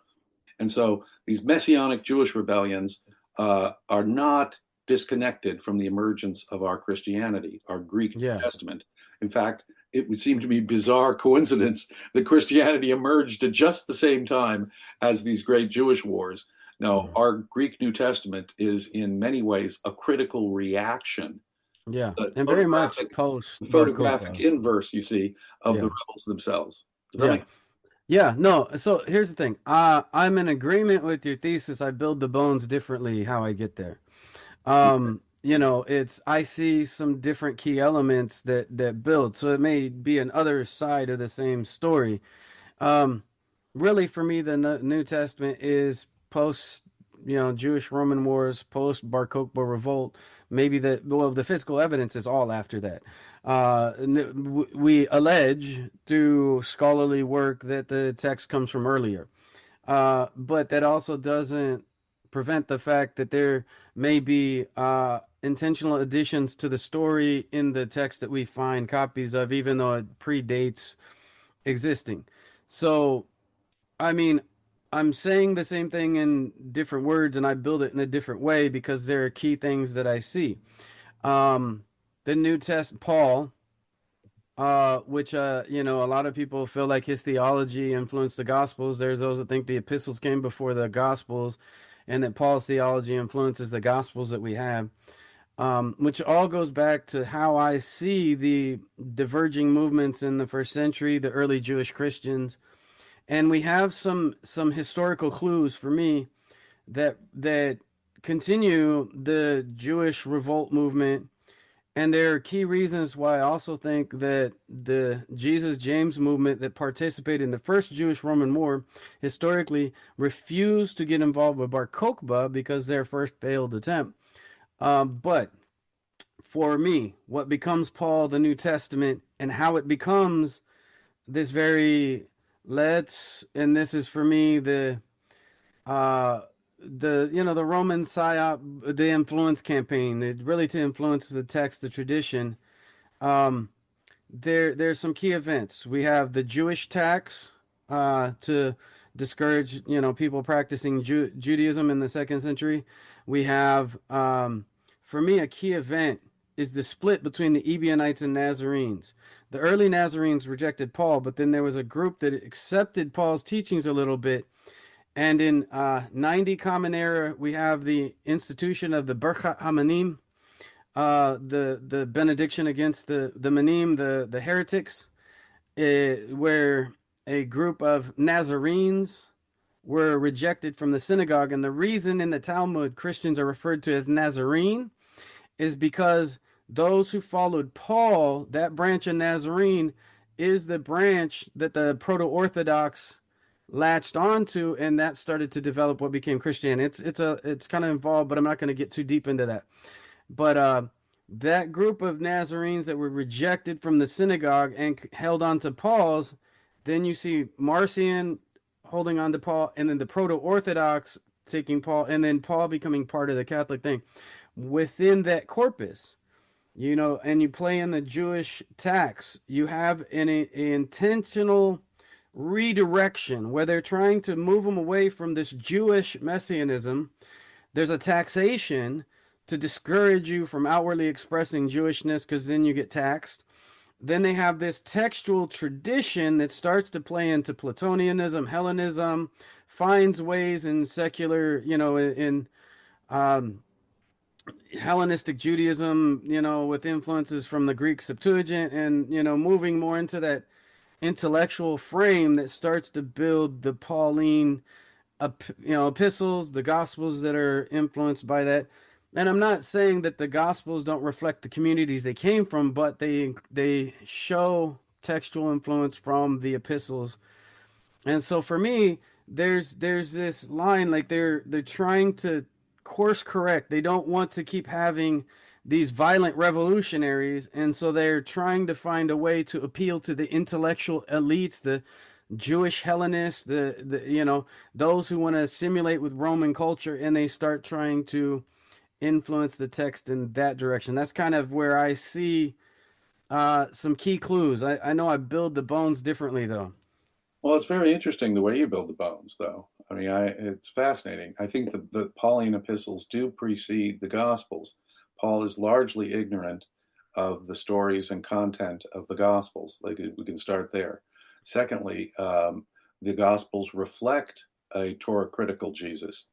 And so these messianic Jewish rebellions are not disconnected from the emergence of our Christianity, our Greek Yeah. Testament. In fact, it would seem to be bizarre coincidence that Christianity emerged at just the same time as these great Jewish wars. No, Mhm. our Greek New Testament is in many ways a critical reaction, Yeah. the And very much photographic, post the Bar photographic Kokhba. inverse, you see, of the Yeah. rebels themselves. Does that Yeah. make Yeah. No. So here's the thing. I'm in agreement with your thesis. I build the bones differently how I get there. It's I see some different key elements that build. So it may be an other side of the same story. Um, really, for me, the New Testament is post, Jewish Roman wars, post Bar Kokhba revolt. Maybe the physical evidence is all after that. We allege through scholarly work that the text comes from earlier. But that also doesn't prevent the fact that there may be intentional additions to the story in the text that we find copies of, even though it predates existing. So, I mean, I'm saying the same thing in different words and I build it in a different way because there are key things that I see. Um, the New Test, Paul, which a lot of people feel like his theology influenced the Gospels. There's those that think the epistles came before the Gospels, and that Paul's theology influences the Gospels that we have. Which all goes back to how I see the diverging movements in the first century, the early Jewish Christians, and we have some historical clues for me that continue the Jewish revolt movement, and there are key reasons why I also think that the Jesus James movement that participated in the first Jewish Roman War historically refused to get involved with Bar Kokhba because their first failed attempt. But for me, what becomes Paul, the New Testament, and how it becomes this very and this is for me uh the Roman psyop, the influence campaign, really to influence the text, the tradition. Um, there's some key events. We have the Jewish tax to discourage people practicing Judaism in the second century. We have for me a key event is the split between the Ebionites and Nazarenes. The early Nazarenes rejected Paul, but then there was a group that accepted Paul's teachings a little bit. And in 90 Common Era, we have the institution of the Birchat Hamanim, the benediction against the Manim, the heretics, where a group of Nazarenes were rejected from the synagogue. And the reason in the Talmud Christians are referred to as Nazarene is because those who followed Paul, that branch of Nazarene, is the branch that the proto-Orthodox latched onto, and that started to develop what became Christianity. It's kind of involved, but I'm not going to get too deep into that. But that group of Nazarenes that were rejected from the synagogue and held on to Paul's, then you see Marcion holding on to Paul, and then the proto Orthodox taking Paul, and then Paul becoming part of the Catholic thing. Within that corpus, and you play in the Jewish tax, you have an intentional redirection where they're trying to move them away from this Jewish messianism. There's a taxation to discourage you from outwardly expressing Jewishness because then you get taxed. Then they have this textual tradition that starts to play into Platonianism, Hellenism, finds ways in secular, in um, Hellenistic Judaism, with influences from the Greek Septuagint, and moving more into that intellectual frame that starts to build the Pauline epistles, the gospels that are influenced by that. And I'm not saying that the gospels don't reflect the communities they came from, but they show textual influence from the epistles. And so for me, there's this line, like they're trying to course correct. They don't want to keep having these violent revolutionaries, and so they're trying to find a way to appeal to the intellectual elites, the Jewish Hellenists, the those who want to assimilate with Roman culture, and they start trying to influence the text in that direction. That's kind of where I see some key clues. I know I build the bones differently though. Well, it's very interesting the way you build the bones, though. I mean, it's fascinating. I think the Pauline epistles do precede the Gospels. Paul is largely ignorant of the stories and content of the Gospels. Like we can start there. Secondly, the Gospels reflect a Torah critical Jesus,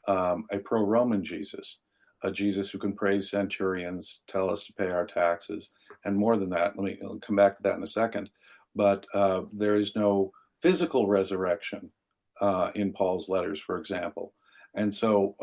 a pro Roman Jesus, a Jesus who can praise centurions, tell us to pay our taxes, and more than that. I'll come back to that in a second. But there is no physical resurrection in Paul's letters, for example. And so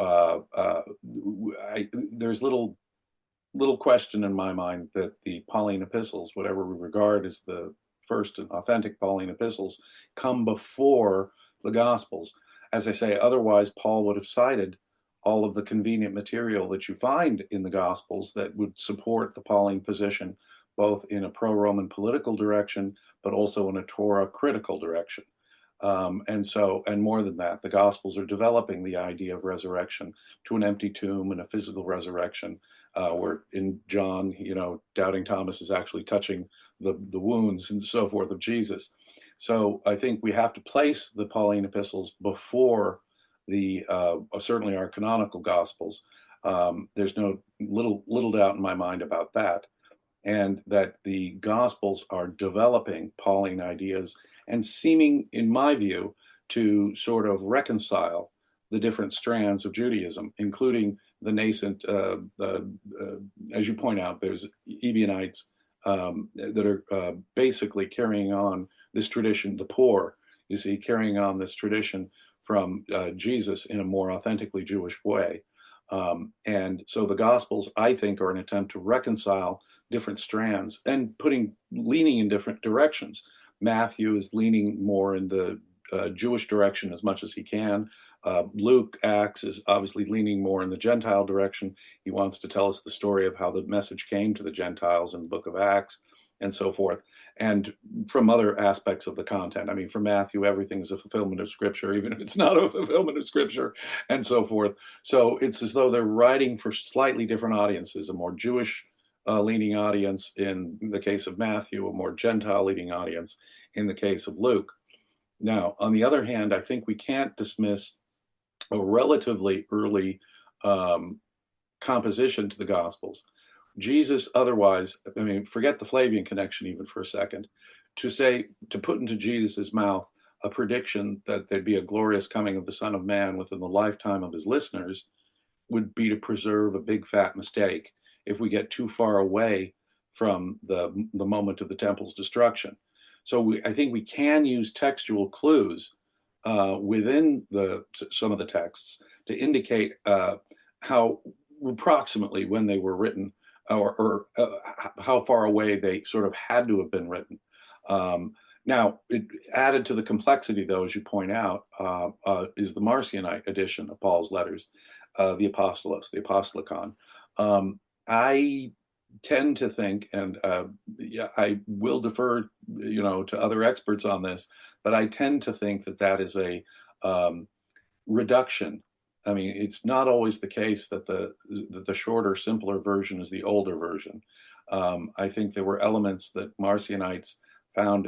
there's little question in my mind that the Pauline epistles, whatever we regard as the first and authentic Pauline epistles, come before the Gospels. As I say, otherwise Paul would have cited all of the convenient material that you find in the Gospels that would support the Pauline position, both in a pro-Roman political direction, but also in a Torah critical direction. And more than that, the Gospels are developing the idea of resurrection to an empty tomb and a physical resurrection, where in John, doubting Thomas is actually touching the wounds and so forth of Jesus. So I think we have to place the Pauline epistles before the certainly our canonical Gospels. There's no little doubt in my mind about that, and that the Gospels are developing Pauline ideas and seeming, in my view, to sort of reconcile the different strands of Judaism, including the nascent, as you point out, there's Ebionites that are basically carrying on this tradition, the poor, you see, carrying on this tradition from Jesus in a more authentically Jewish way. And so the Gospels, I think, are an attempt to reconcile different strands and leaning in different directions. Matthew is leaning more in the Jewish direction as much as he can. Luke, Acts, is obviously leaning more in the Gentile direction. He wants to tell us the story of how the message came to the Gentiles in the book of Acts and so forth. And from other aspects of the content. I mean, for Matthew, everything is a fulfillment of Scripture, even if it's not a fulfillment of Scripture, and so forth. So it's as though they're writing for slightly different audiences, a more Jewish leaning audience in the case of Matthew, a more Gentile leaning audience in the case of Luke. Now, on the other hand, I think we can't dismiss a relatively early composition to the Gospels. Jesus, otherwise, I mean, forget the Flavian connection even for a second, to put into Jesus's mouth a prediction that there'd be a glorious coming of the Son of Man within the lifetime of his listeners would be to preserve a big fat mistake if we get too far away from the moment of the temple's destruction. So I think we can use textual clues within some of the texts to indicate how approximately when they were written, or how far away they sort of had to have been written. Now, it added to the complexity, though, as you point out, is the Marcionite edition of Paul's letters, the Apostolos, the Apostolicon. I tend to think, and I will defer, to other experts on this, but I tend to think that is a reduction. I mean, it's not always the case that the shorter, simpler version is the older version. I think there were elements that Marcionites found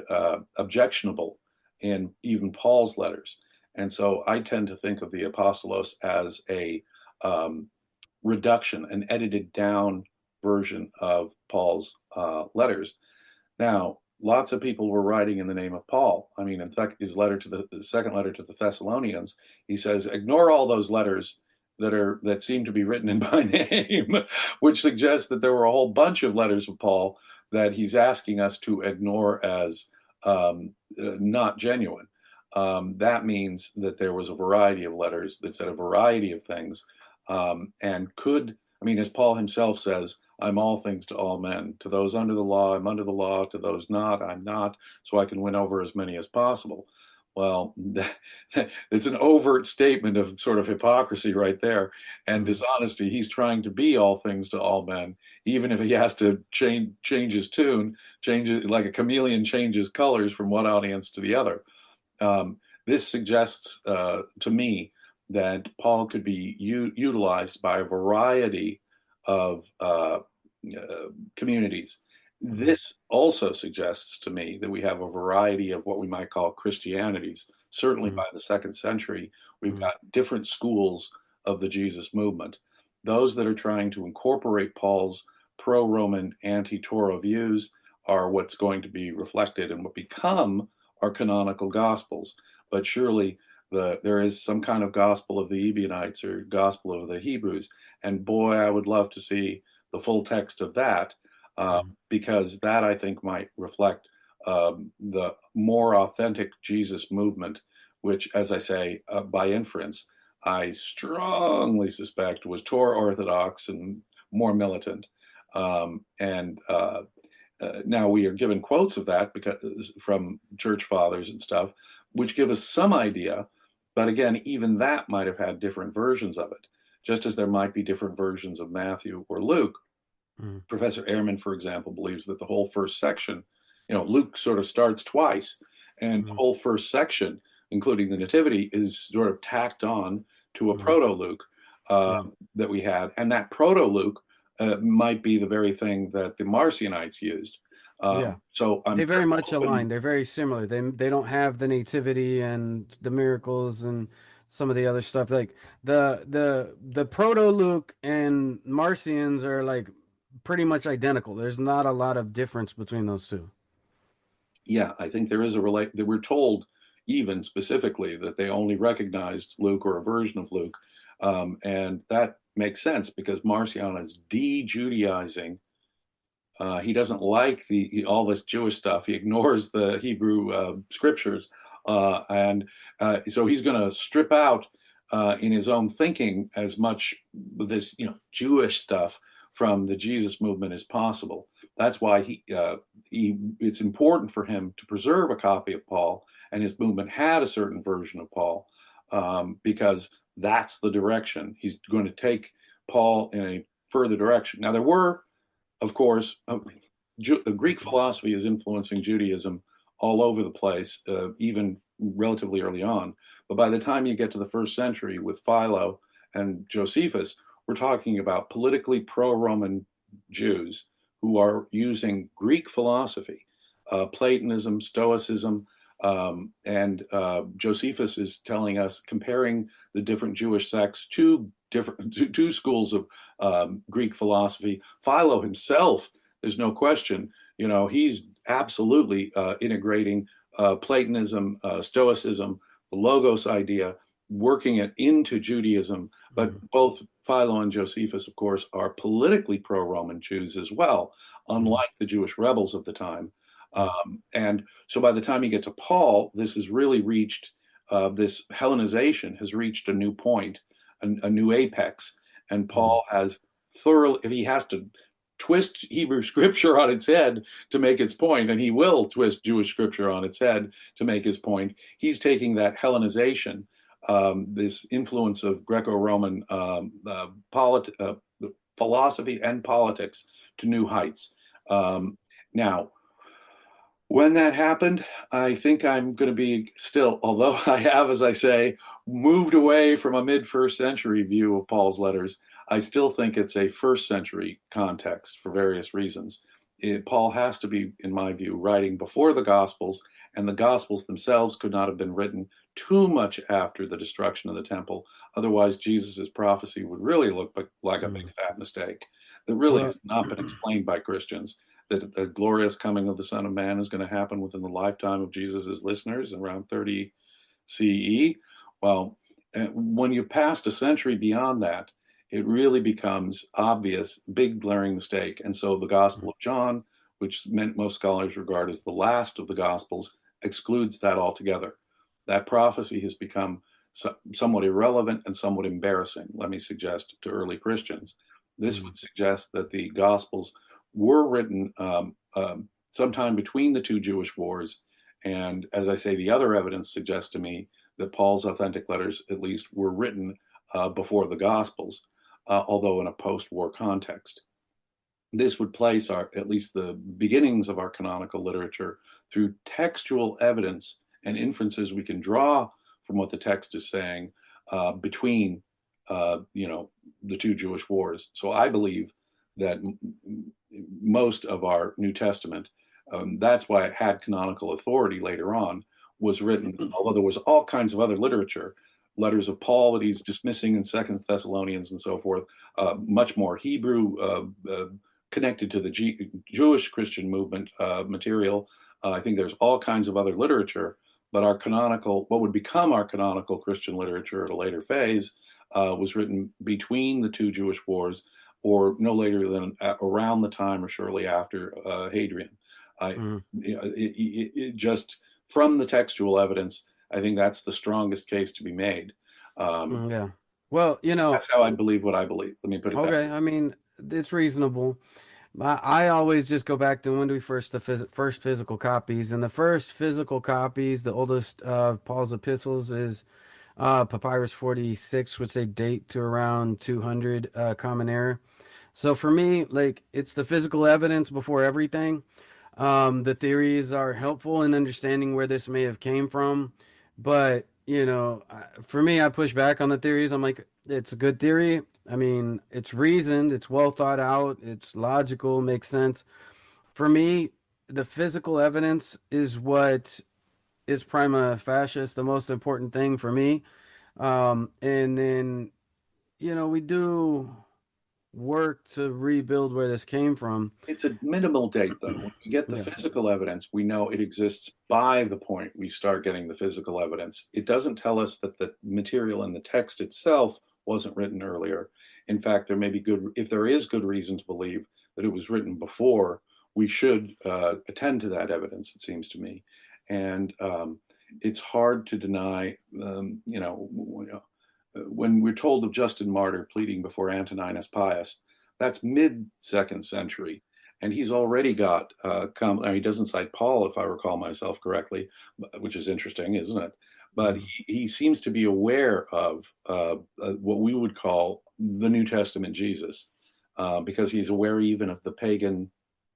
objectionable in even Paul's letters. And so I tend to think of the Apostolos as a reduction, an edited down version of Paul's letters. Now, lots of people were writing in the name of Paul. I mean, in fact, his letter to the second letter to the Thessalonians, he says, ignore all those letters that seem to be written in my name, which suggests that there were a whole bunch of letters of Paul that he's asking us to ignore as not genuine. that means that there was a variety of letters that said a variety of things, and could, I mean, as Paul himself says, I'm all things to all men. To those under the law, I'm under the law. To those not, I'm not, so I can win over as many as possible. Well, it's an overt statement of sort of hypocrisy right there and Mm. dishonesty. He's trying to be all things to all men, even if he has to change his tune, change it like a chameleon changes colors from one audience to the other. Um, this suggests to me that Paul could be utilized by a variety of communities. Mm. This also suggests to me that we have a variety of what we might call Christianities. Certainly Mm. by the second century, we've Mm. got different schools of the Jesus movement. Those that are trying to incorporate Paul's pro Roman, anti Torah views are what's going to be reflected and what become our canonical gospels. But surely there is some kind of gospel of the Ebionites or gospel of the Hebrews. And boy, I would love to see the full text of that, Mm. because that I think might reflect the more authentic Jesus movement, which, as I say, by inference, I strongly suspect was Torah orthodox and more militant. Now we are given quotes of that because from church fathers and stuff, which give us some idea. But again, even that might have had different versions of it, just as there might be different versions of Matthew or Luke. Mm. Professor Ehrman, for example, believes that the whole first section, Luke sort of starts twice, and the Mm. whole first section, including the Nativity, is sort of tacked on to a Mm. proto Luke Yeah. that we had. And that proto Luke might be the very thing that the Marcionites used. Yeah. So I'm They very very much open. align. They're very similar. They don't have the nativity and the miracles and some of the other stuff. Like the proto Luke and Marcians are like pretty much identical. There's not a lot of difference between those two. Yeah, I think there is a relate that we're told even specifically that they only recognized Luke or a version of Luke, and that makes sense because Marcion is de-Judaizing. He doesn't like all this Jewish stuff. He ignores the Hebrew scriptures, and so he's going to strip out in his own thinking as much of this, Jewish stuff from the Jesus movement as possible. That's why it's important for him to preserve a copy of Paul, and his movement had a certain version of Paul, because that's the direction he's going to take Paul in a further direction. Now there were, of course, Greek philosophy is influencing Judaism all over the place, even relatively early on. But by the time you get to the first century with Philo and Josephus, we're talking about politically pro Roman Jews who are using Greek philosophy, Platonism, Stoicism. And Josephus is telling us, comparing the different Jewish sects to two schools of Greek philosophy. Philo himself, there's no question, he's absolutely integrating Platonism, Stoicism, the Logos idea, working it into Judaism. But Mm. both Philo and Josephus, of course, are politically pro Roman Jews as well, Mm. unlike the Jewish rebels of the time. Yeah. And so by the time you get to Paul, this has really reached, this Hellenization has reached a new point, a new apex. And Mm. Paul has thoroughly, if he has to twist Hebrew scripture on its head to make its point, and he will twist Jewish scripture on its head to make his point, he's taking that Hellenization, this influence of Greco-Roman philosophy and politics to new heights. Now, when that happened, I think I'm going to be still, although I have, as I say, moved away from a mid first century view of Paul's letters, I still think it's a first century context for various reasons. Paul has to be, in my view, writing before the Gospels, and the Gospels themselves could not have been written too much after the destruction of the temple. Otherwise, Jesus' prophecy would really look like a big Mm. fat mistake that really has Well, not been explained by Christians, that the glorious coming of the Son of Man is going to happen within the lifetime of Jesus's listeners around 30 CE. Well, when you've passed a century beyond that, it really becomes obvious, big glaring mistake. And so the Gospel of John, which most scholars regard as the last of the Gospels, excludes that altogether. that prophecy has become somewhat irrelevant and somewhat embarrassing, let me suggest, to early Christians. This Mm, would suggest that the Gospels were written sometime between the two Jewish wars. And as I say, the other evidence suggests to me that Paul's authentic letters, at least, were written before the Gospels, although in a post war context. This would place at least the beginnings of our canonical literature through textual evidence and inferences we can draw from what the text is saying between, the two Jewish wars. So I believe that most of our New Testament, that's why it had canonical authority later on, was written, although there was all kinds of other literature, letters of Paul that he's dismissing in Second Thessalonians and so forth, much more Hebrew connected to the Jewish Christian movement material. I think there's all kinds of other literature, but our canonical, what would become our canonical Christian literature at a later phase, was written between the two Jewish wars, or no later than around the time or shortly after Hadrian. I, mm, it just from the textual evidence, I think that's the strongest case to be made. Um, yeah. Well, that's how I believe what I believe. Let me put it that okay. I mean, it's reasonable. I always just go back to when do we first first physical copies, and the first physical copies, the oldest Paul's epistles is Papyrus 46, which they date to around 200 Common Era. So for me, like it's the physical evidence before everything. The theories are helpful in understanding where this may have came from, but for me, I push back on the theories. I'm like, it's a good theory. I mean, it's reasoned, it's well thought out, it's logical, makes sense. For me, the physical evidence is what is prima facie, the most important thing for me. And then, we do work to rebuild where this came from. it's a minimal date, though. When we get the Yeah. physical evidence, we know it exists by the point we start getting the physical evidence. It doesn't tell us that the material in the text itself wasn't written earlier. In fact, there may be if there is good reason to believe that it was written before, we should attend to that evidence, it seems to me. And it's hard to deny, when we're told of Justin Martyr pleading before Antoninus Pius, that's mid second century. And he's already got, he doesn't cite Paul, if I recall myself correctly, which is interesting, isn't it? But Mhm. he seems to be aware of what we would call the New Testament Jesus, because he's aware even of the pagan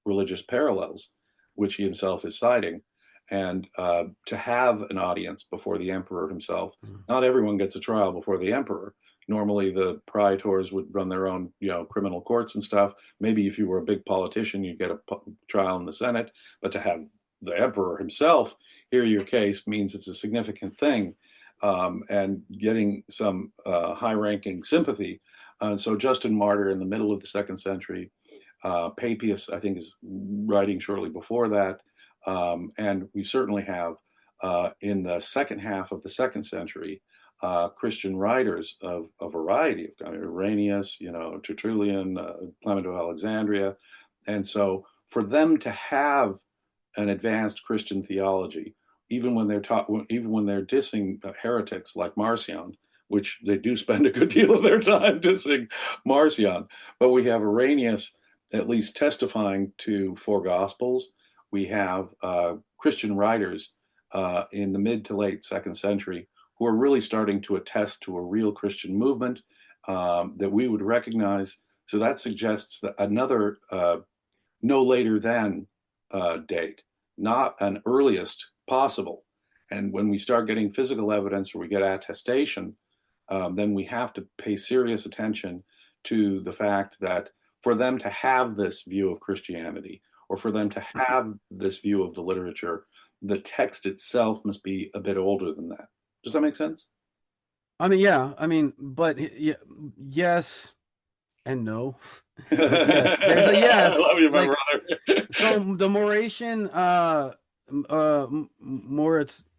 religious parallels, which he himself is citing. And to have an audience before the emperor himself, Mhm. not everyone gets a trial before the emperor. Normally, the praetors would run their own, criminal courts and stuff. Maybe if you were a big politician, you'd get a trial in the Senate. But to have the emperor himself hear your case means it's a significant thing, and getting some high-ranking sympathy. So Justin Martyr in the middle of the second century, Papias, I think, is writing shortly before that, and we certainly have in the second half of the second century Christian writers of a variety of Irenaeus, Tertullian, Clement of Alexandria, and so for them to have an advanced Christian theology, even when they're taught, even when they're dissing heretics like Marcion, which they do spend a good deal of their time dissing Marcion, but we have Irenaeus at least testifying to four gospels. We have Christian writers in the mid to late second century who are really starting to attest to a real Christian movement that we would recognize. So that suggests that another no later than date, not an earliest possible. And when we start getting physical evidence or we get attestation, then we have to pay serious attention to the fact that for them to have this view of Christianity, or for them to have this view of the literature, the text itself must be a bit older than that. Does that make sense? I mean, yeah. I mean, but yes and no. Yes, there's a I love yes. you, my Like brother. so, the Moratian,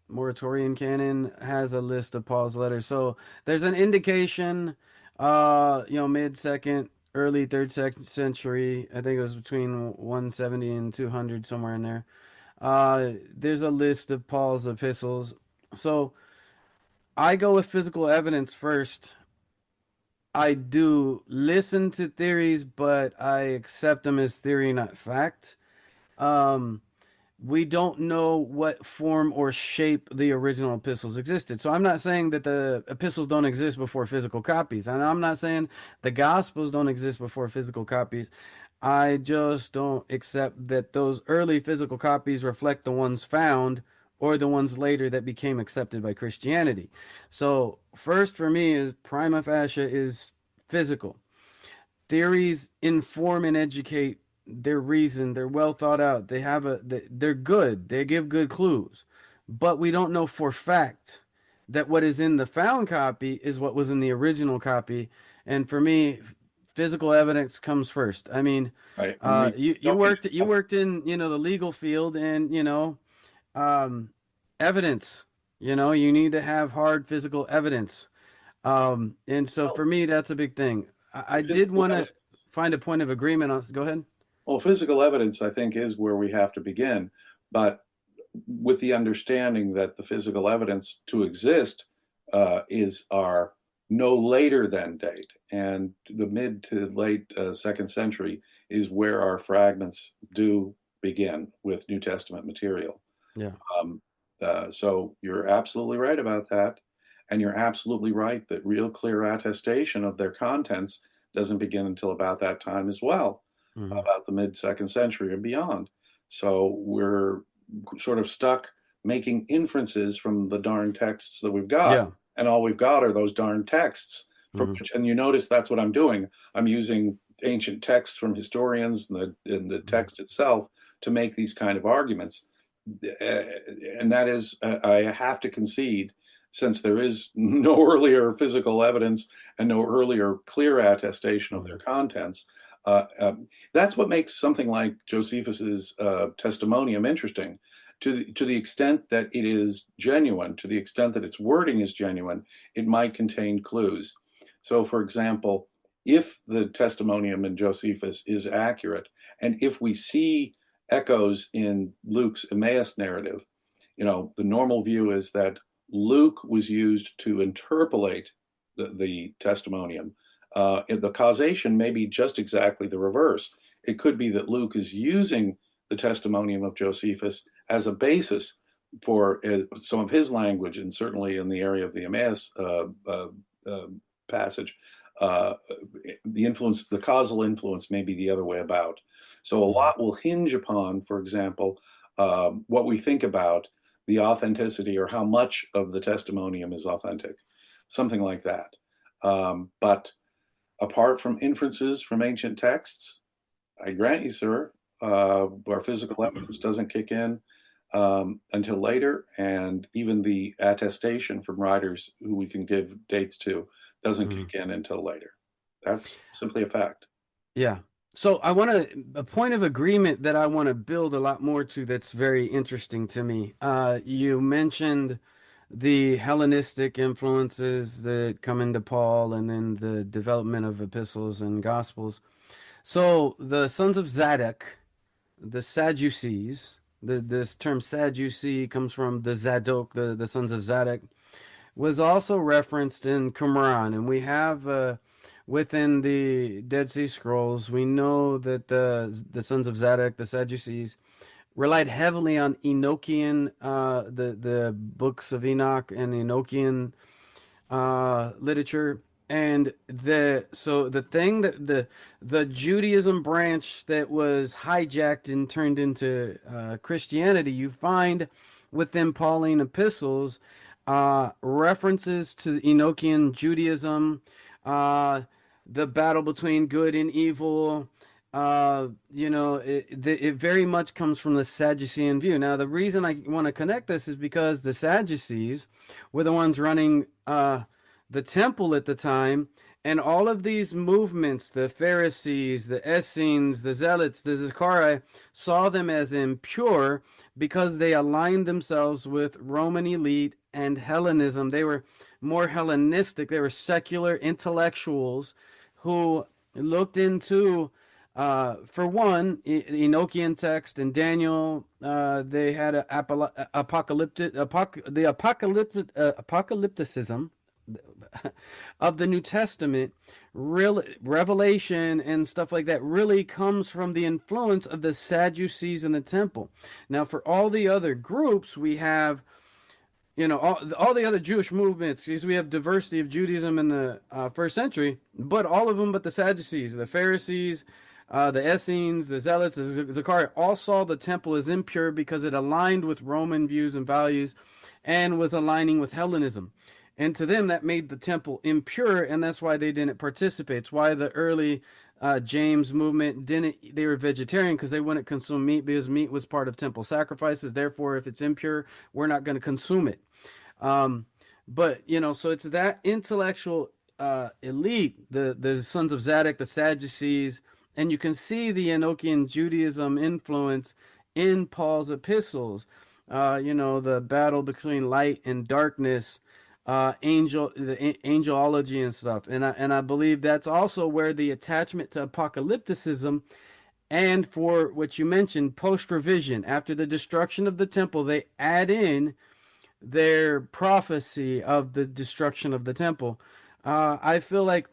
Moratorian canon has a list of Paul's letters. So there's an indication, mid second, early third century. I think it was between 170 and 200, somewhere in there. There's a list of Paul's epistles. So I go with physical evidence first. I do listen to theories, but I accept them as theory, not fact. Um, we don't know what form or shape the original epistles existed. So I'm not saying that the epistles don't exist before physical copies. And I'm not saying the gospels don't exist before physical copies. I just don't accept that those early physical copies reflect the ones found or the ones later that became accepted by Christianity. So first for me is prima facie is physical. Theories inform and educate. They're reasoned. They're well thought out. They're good. They give good clues. But we don't know for fact that what is in the found copy is what was in the original copy. And for me, physical evidence comes first. I mean, Right. And we don't need you worked in the legal field, and um, evidence. You need to have hard physical evidence. And so well, for me, that's a big thing. I did physical want to evidence. find a point of agreement on. Go ahead. Well, physical evidence, I think, is where we have to begin, but with the understanding that the physical evidence to exist is our no later than date, and the mid to late second century is where our fragments do begin with New Testament material. Yeah. Um, so you're absolutely right about that. And you're absolutely right that real clear attestation of their contents doesn't begin until about that time as well, Hmm. about the mid second century and beyond. So we're sort of stuck making inferences from the darn texts that we've got. Yeah. And all we've got are those darn texts from Hmm. which, and you notice that's what I'm doing. I'm using ancient texts from historians and the text itself to make these kind of arguments. And that is, I have to concede, since there is no earlier physical evidence and no earlier clear attestation of their Hmm. contents. That's what makes something like Josephus's testimonium interesting. To the extent that it is genuine, to the extent that its wording is genuine, it might contain clues. So, for example, if the testimonium in Josephus is accurate, and if we see echoes in Luke's Emmaus narrative, the normal view is that Luke was used to interpolate the testimonium. The causation may be just exactly the reverse. It could be that Luke is using the testimonium of Josephus as a basis for some of his language, and certainly in the area of the Emmaus uh, passage, uh, the causal influence may be the other way about. So a Hmm. lot will hinge upon, for example, what we think about the authenticity or how much of the testimonium is authentic, something like that. But apart from inferences from ancient texts, I grant you, sir, our physical evidence doesn't kick in until later, and even the attestation from writers who we can give dates to doesn't Hmm. kick in until later. That's simply a fact. Yeah. So I want a point of agreement that I want to build a lot more to that's very interesting to me. You mentioned the Hellenistic influences that come into Paul and then the development of epistles and gospels. So the sons of Zadok, the Sadducees, this term Sadducee comes from the Zadok, the sons of Zadok, was also referenced in Qumran, and we have within the Dead Sea Scrolls, we know that the sons of Zadok, the Sadducees, relied heavily on Enochian, the books of Enoch and Enochian literature. And the thing that the Judaism branch that was hijacked and turned into Christianity, you find within Pauline epistles references to Enochian Judaism, uh, the battle between good and evil. It very much comes from the Sadducean view. Now, the reason I want to connect this is because the Sadducees were the ones running the temple at the time, and all of these movements, the Pharisees, the Essenes, the Zealots, the Zachari, saw them as impure because they aligned themselves with Roman elite and Hellenism. They were more Hellenistic. They were secular intellectuals who looked into For one, Enochian text and Daniel, they had apocalypticism of the New Testament, real revelation and stuff like that really comes from the influence of the Sadducees in the temple. Now, for all the other groups, we have all the other Jewish movements, because we have diversity of Judaism in the first century, but all of them but the Sadducees, the Pharisees, the Essenes, the Zealots, the Zachariah, all saw the temple as impure because it aligned with Roman views and values and was aligning with Hellenism. And to them, that made the temple impure, and that's why they didn't participate. It's why the early James movement they were vegetarian, because they wouldn't consume meat, because meat was part of temple sacrifices. Therefore, if it's impure, we're not going to consume it. Um, but so it's that intellectual elite, the sons of Zadok, the Sadducees, and you can see the Enochian Judaism influence in Paul's epistles. The battle between light and darkness, the angelology and stuff, and I believe that's also where the attachment to apocalypticism, and for what you mentioned, post revision after the destruction of the temple, they add in their prophecy of the destruction of the temple. I feel like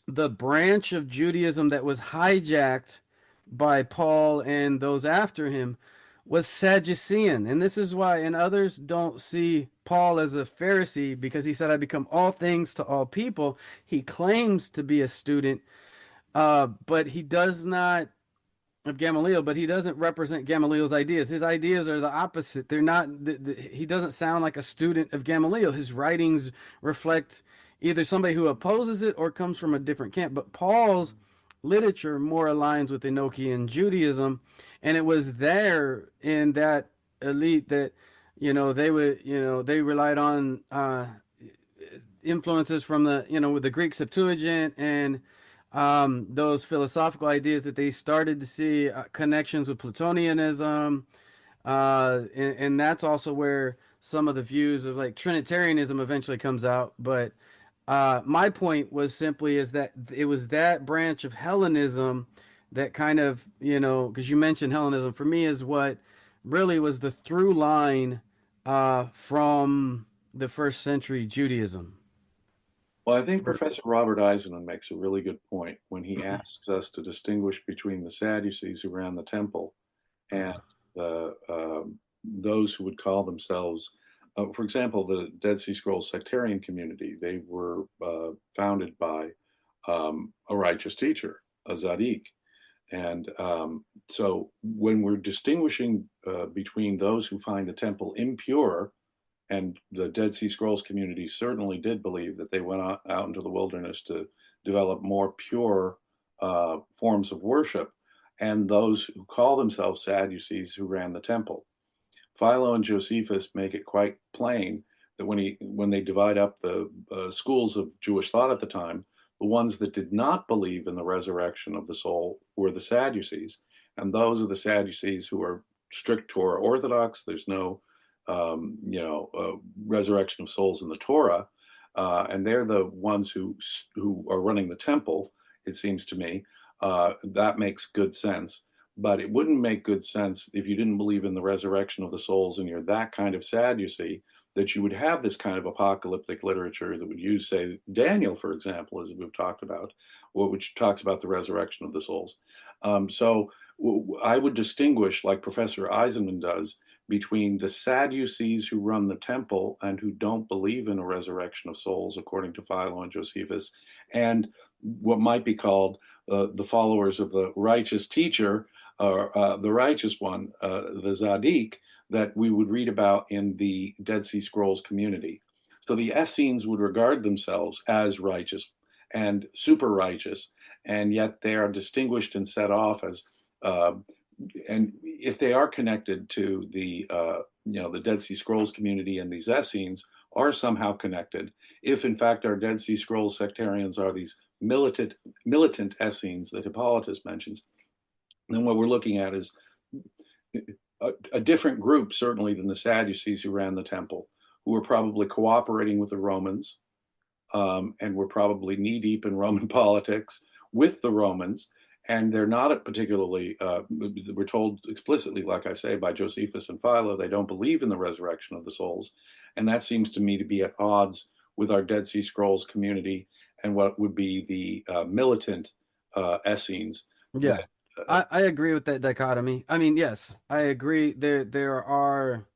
the branch of Judaism that was hijacked by Paul and those after him was Sadducean. And this is why, and others don't see Paul as a Pharisee, because he said, I become all things to all people. He claims to be a student, but he does not of Gamaliel, but he doesn't represent Gamaliel's ideas. His ideas are the opposite. They're not. He doesn't sound like a student of Gamaliel. His writings reflect either somebody who opposes it or comes from a different camp. But Paul's literature more aligns with Enochian Judaism, and it was there in that elite that they relied on influences from the with the Greek Septuagint and those philosophical ideas, that they started to see connections with Platonianism, and that's also where some of the views of like Trinitarianism eventually comes out. But my point was simply is that it was that branch of Hellenism that kind of, because you mentioned Hellenism, for me is what really was the through line from the first century Judaism. Well, I think Professor Robert Eisenman makes a really good point when he asks us to distinguish between the Sadducees who ran the temple and the those who would call themselves, for example, the Dead Sea Scrolls sectarian community. They were founded by a righteous teacher, a Zadik. And so when we're distinguishing between those who find the temple impure, and the Dead Sea Scrolls community certainly did believe that they went out into the wilderness to develop more pure forms of worship, and those who call themselves Sadducees who ran the temple. Philo and Josephus make it quite plain that when they divide up the schools of Jewish thought at the time, the ones that did not believe in the resurrection of the soul were the Sadducees, and those are the Sadducees who are strict Torah orthodox. There's no resurrection of souls in the Torah, and they're the ones who are running the temple. It seems to me that makes good sense, but it wouldn't make good sense if you didn't believe in the resurrection of the souls and you're that kind of Sadducee, that you would have this kind of apocalyptic literature that would use, say, Daniel, for example, as we've talked about, which talks about the resurrection of the souls. So I would distinguish, like Professor Eisenman does, between the Sadducees who run the temple and who don't believe in a resurrection of souls, according to Philo and Josephus, and what might be called the followers of the righteous teacher, or the righteous one, the Zadik, that we would read about in the Dead Sea Scrolls community. So the Essenes would regard themselves as righteous and super righteous, and yet they are distinguished and set off as and if they are connected to the the Dead Sea Scrolls community, and these Essenes are somehow connected, if in fact our Dead Sea Scrolls sectarians are these militant Essenes that Hippolytus mentions, then what we're looking at is a different group, certainly, than the Sadducees who ran the temple, who were probably cooperating with the Romans, and were probably knee deep in Roman politics with the Romans. and they're not particularly, we're told explicitly, like I say, by Josephus and Philo, they don't believe in the resurrection of the souls. And that seems to me to be at odds with our Dead Sea Scrolls community and what would be the militant Essenes Yeah, that, I agree with that dichotomy. I mean, yes, I agree. There are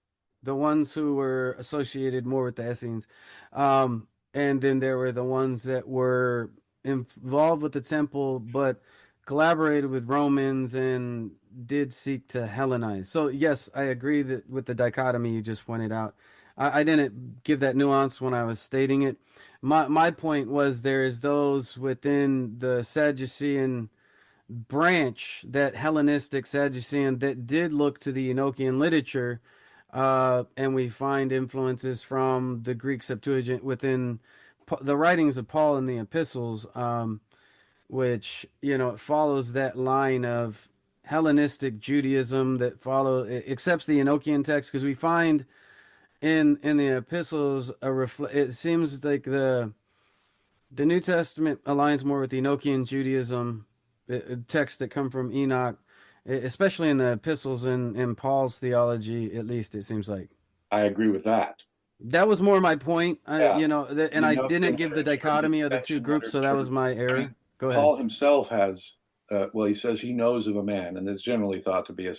the ones who were associated more with the Essenes, and then there were the ones that were involved with the temple, but collaborated with Romans and did seek to Hellenize. So yes, I agree that with the dichotomy you just pointed out. I didn't give that nuance when I was stating it. My point was there is those within the Sadducean branch, that Hellenistic Sadducean, that did look to the Enochian literature, and we find influences from the Greek Septuagint within the writings of Paul and the epistles, which, it follows that line of Hellenistic Judaism that accepts the Enochian text, because we find in the epistles it seems like the New Testament aligns more with the Enochian Judaism texts that come from Enoch, especially in the epistles and in Paul's theology, at least it seems like. I agree with that. That was more my point, Yeah, and the I Enochian didn't give the literature, the dichotomy of the two extension groups, so that was literature. my I error. mean, Go ahead. Paul himself has, well, he says he knows of a man, and is generally thought to be a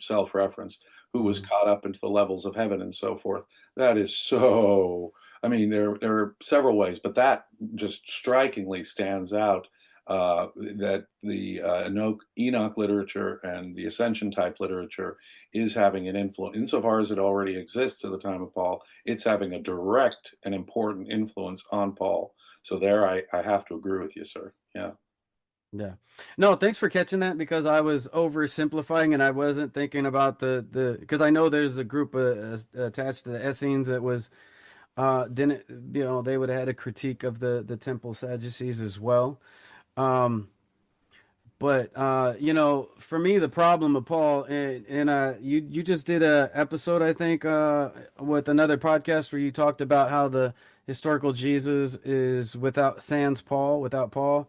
self-reference, who was Mhm. caught up into the levels of heaven and so forth. That is so, I mean, there are several ways, but that just strikingly stands out. That the Enoch literature and the ascension type literature is having an influence, insofar as it already exists at the time of Paul, it's having a direct and important influence on Paul. So there, I have to agree with you, sir. Yeah. Yeah. No, thanks for catching that, because I was oversimplifying and I wasn't thinking about because I know there's a group attached to the Essenes that was didn't they would have had a critique of the temple Sadducees as well. Um, but for me, the problem of Paul, and you just did a episode, I think, with another podcast where you talked about how the historical Jesus is without sans Paul, without Paul.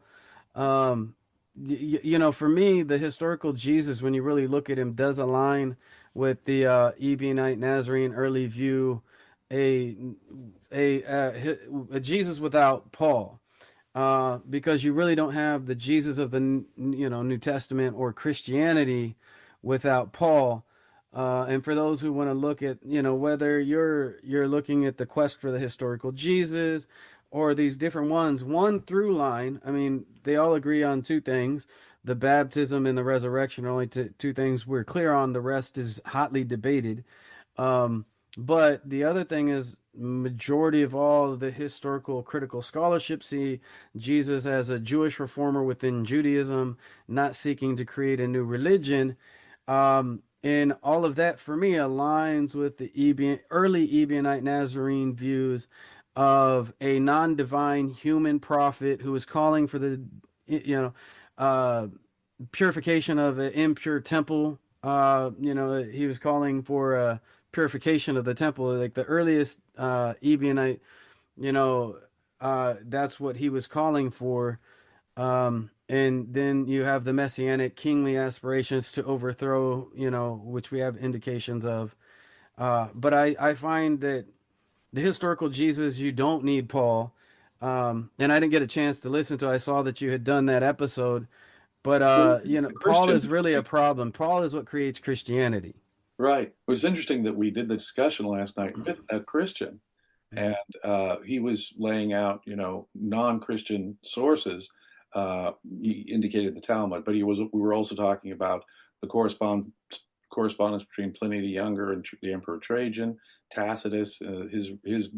Um, for me, the historical Jesus, when you really look at him, does align with the Ebionite Nazarene early view, a a Jesus without Paul, because you really don't have the Jesus of the New Testament or Christianity without Paul. And for those who want to look at whether you're looking at the quest for the historical Jesus or these different ones, one through line, I mean, they all agree on two things. The baptism and the resurrection are only two things we're clear on. The rest is hotly debated. Um, but the other thing is, majority of all the historical critical scholarship see Jesus as a Jewish reformer within Judaism, not seeking to create a new religion. And all of that for me aligns with the early Ebionite Nazarene views of a non-divine human prophet who is calling for the uh, purification of an impure temple. He was calling for a purification of the temple. Like the earliest Ebionite, that's what he was calling for. And then you have the messianic kingly aspirations to overthrow, which we have indications of. But I find that the historical Jesus, you don't need Paul. And I didn't get a chance to listen to. I saw that you had done that episode, but Well, the Paul Christian, is really a problem. Paul is what creates Christianity. right. It was interesting that we did the discussion last night with a Christian, and he was laying out, non-Christian sources. He indicated the Talmud, but we were also talking about the correspondence between Pliny the Younger and the Emperor Trajan, Tacitus, his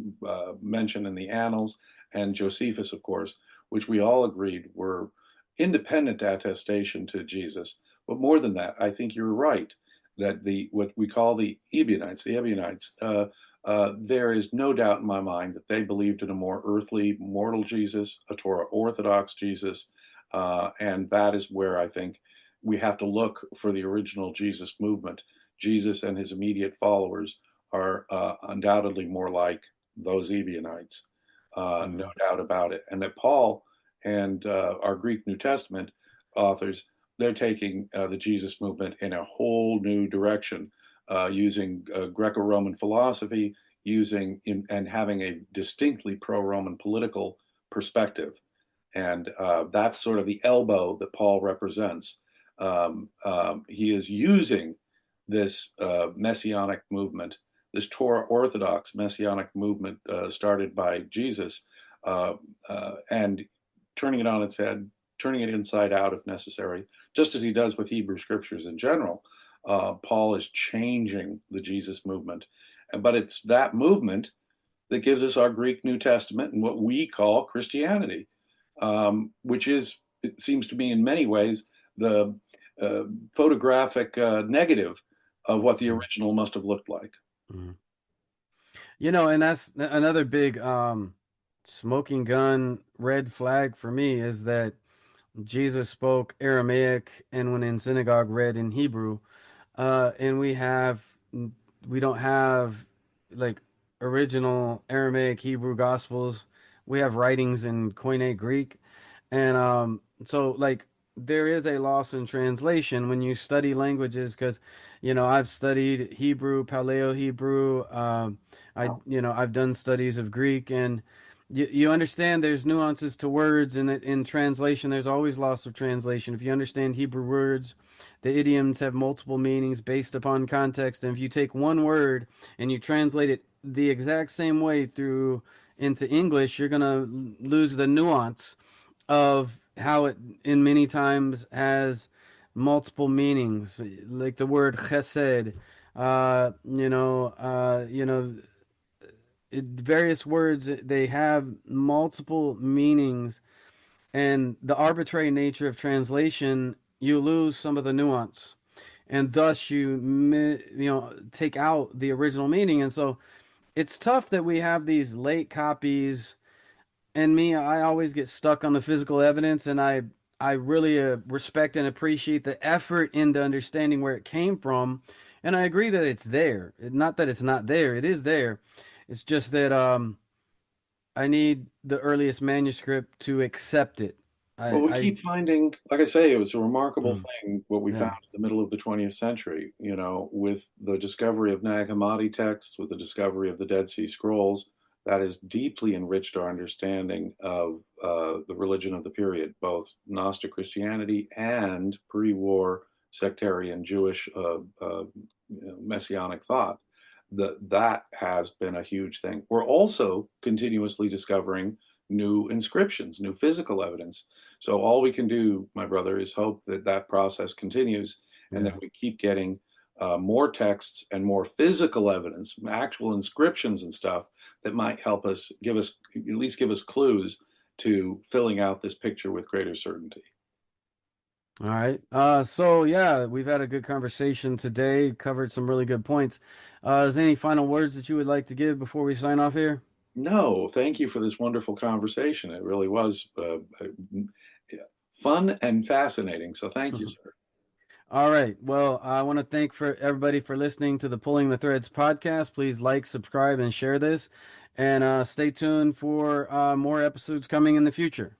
mention in the Annals, and Josephus, of course, which we all agreed were independent attestation to Jesus. But more than that, I think you're right that the what we call the Ebionites, there is no doubt in my mind that they believed in a more earthly, mortal Jesus, a Torah Orthodox Jesus, and that is where I think we have to look for the original Jesus movement. Jesus and his immediate followers are undoubtedly more like those Ebionites, no Mhm. doubt about it. And that Paul and our Greek New Testament authors, they're taking the Jesus movement in a whole new direction, using Greco-Roman philosophy, and having a distinctly pro-Roman political perspective. And that's sort of the elbow that Paul represents. He is using this messianic movement, this Torah Orthodox messianic movement started by Jesus, and turning it on its head, turning it inside out if necessary, just as he does with Hebrew scriptures in general. Paul is changing the Jesus movement. But it's that movement that gives us our Greek New Testament and what we call Christianity, which is, it seems to me, in many ways, the photographic negative of what the original must have looked like. Mhm. You know, and that's another big smoking gun red flag for me is that Jesus spoke Aramaic and when in synagogue read in Hebrew. And we don't have like original Aramaic Hebrew Gospels. We have writings in Koine Greek. And so like there is a loss in translation when you study languages because I've studied Hebrew, Paleo Hebrew. I've done studies of Greek, and you understand there's nuances to words, and in translation there's always loss of translation. If you understand Hebrew words, the idioms have multiple meanings based upon context, and if you take one word and you translate it the exact same way through into English, you're gonna lose the nuance of how it in many times has multiple meanings, like the word chesed. Uh, you know, uh, you know, Various words they have multiple meanings, and the arbitrary nature of translation, you lose some of the nuance, and thus you take out the original meaning, and so it's tough that we have these late copies. And me, I always get stuck on the physical evidence, and I really respect and appreciate the effort into understanding where it came from, and I agree that it's there. Not that it's not there; it is there. It's just that I need the earliest manuscript to accept it. Well, we I keep finding, like I say, it was a remarkable mm, thing what we found yeah. in the middle of the 20th century, with the discovery of Nag Hammadi texts, with the discovery of the Dead Sea Scrolls, that has deeply enriched our understanding of the religion of the period, both Gnostic Christianity and pre-war sectarian Jewish messianic thought. That has been a huge thing. We're also continuously discovering new inscriptions, new physical evidence. So all we can do, my brother, is hope that that process continues and Yeah. that we keep getting more texts and more physical evidence, actual inscriptions and stuff that might help us at least give us clues to filling out this picture with greater certainty. All right. So yeah, we've had a good conversation today, covered some really good points. Is there any final words that you would like to give before we sign off here? No, thank you for this wonderful conversation. It really was fun and fascinating. So thank you, sir. All right. Well, I want to thank for everybody for listening to the Pulling the Threads podcast. Please like, subscribe, and share this, and stay tuned for more episodes coming in the future.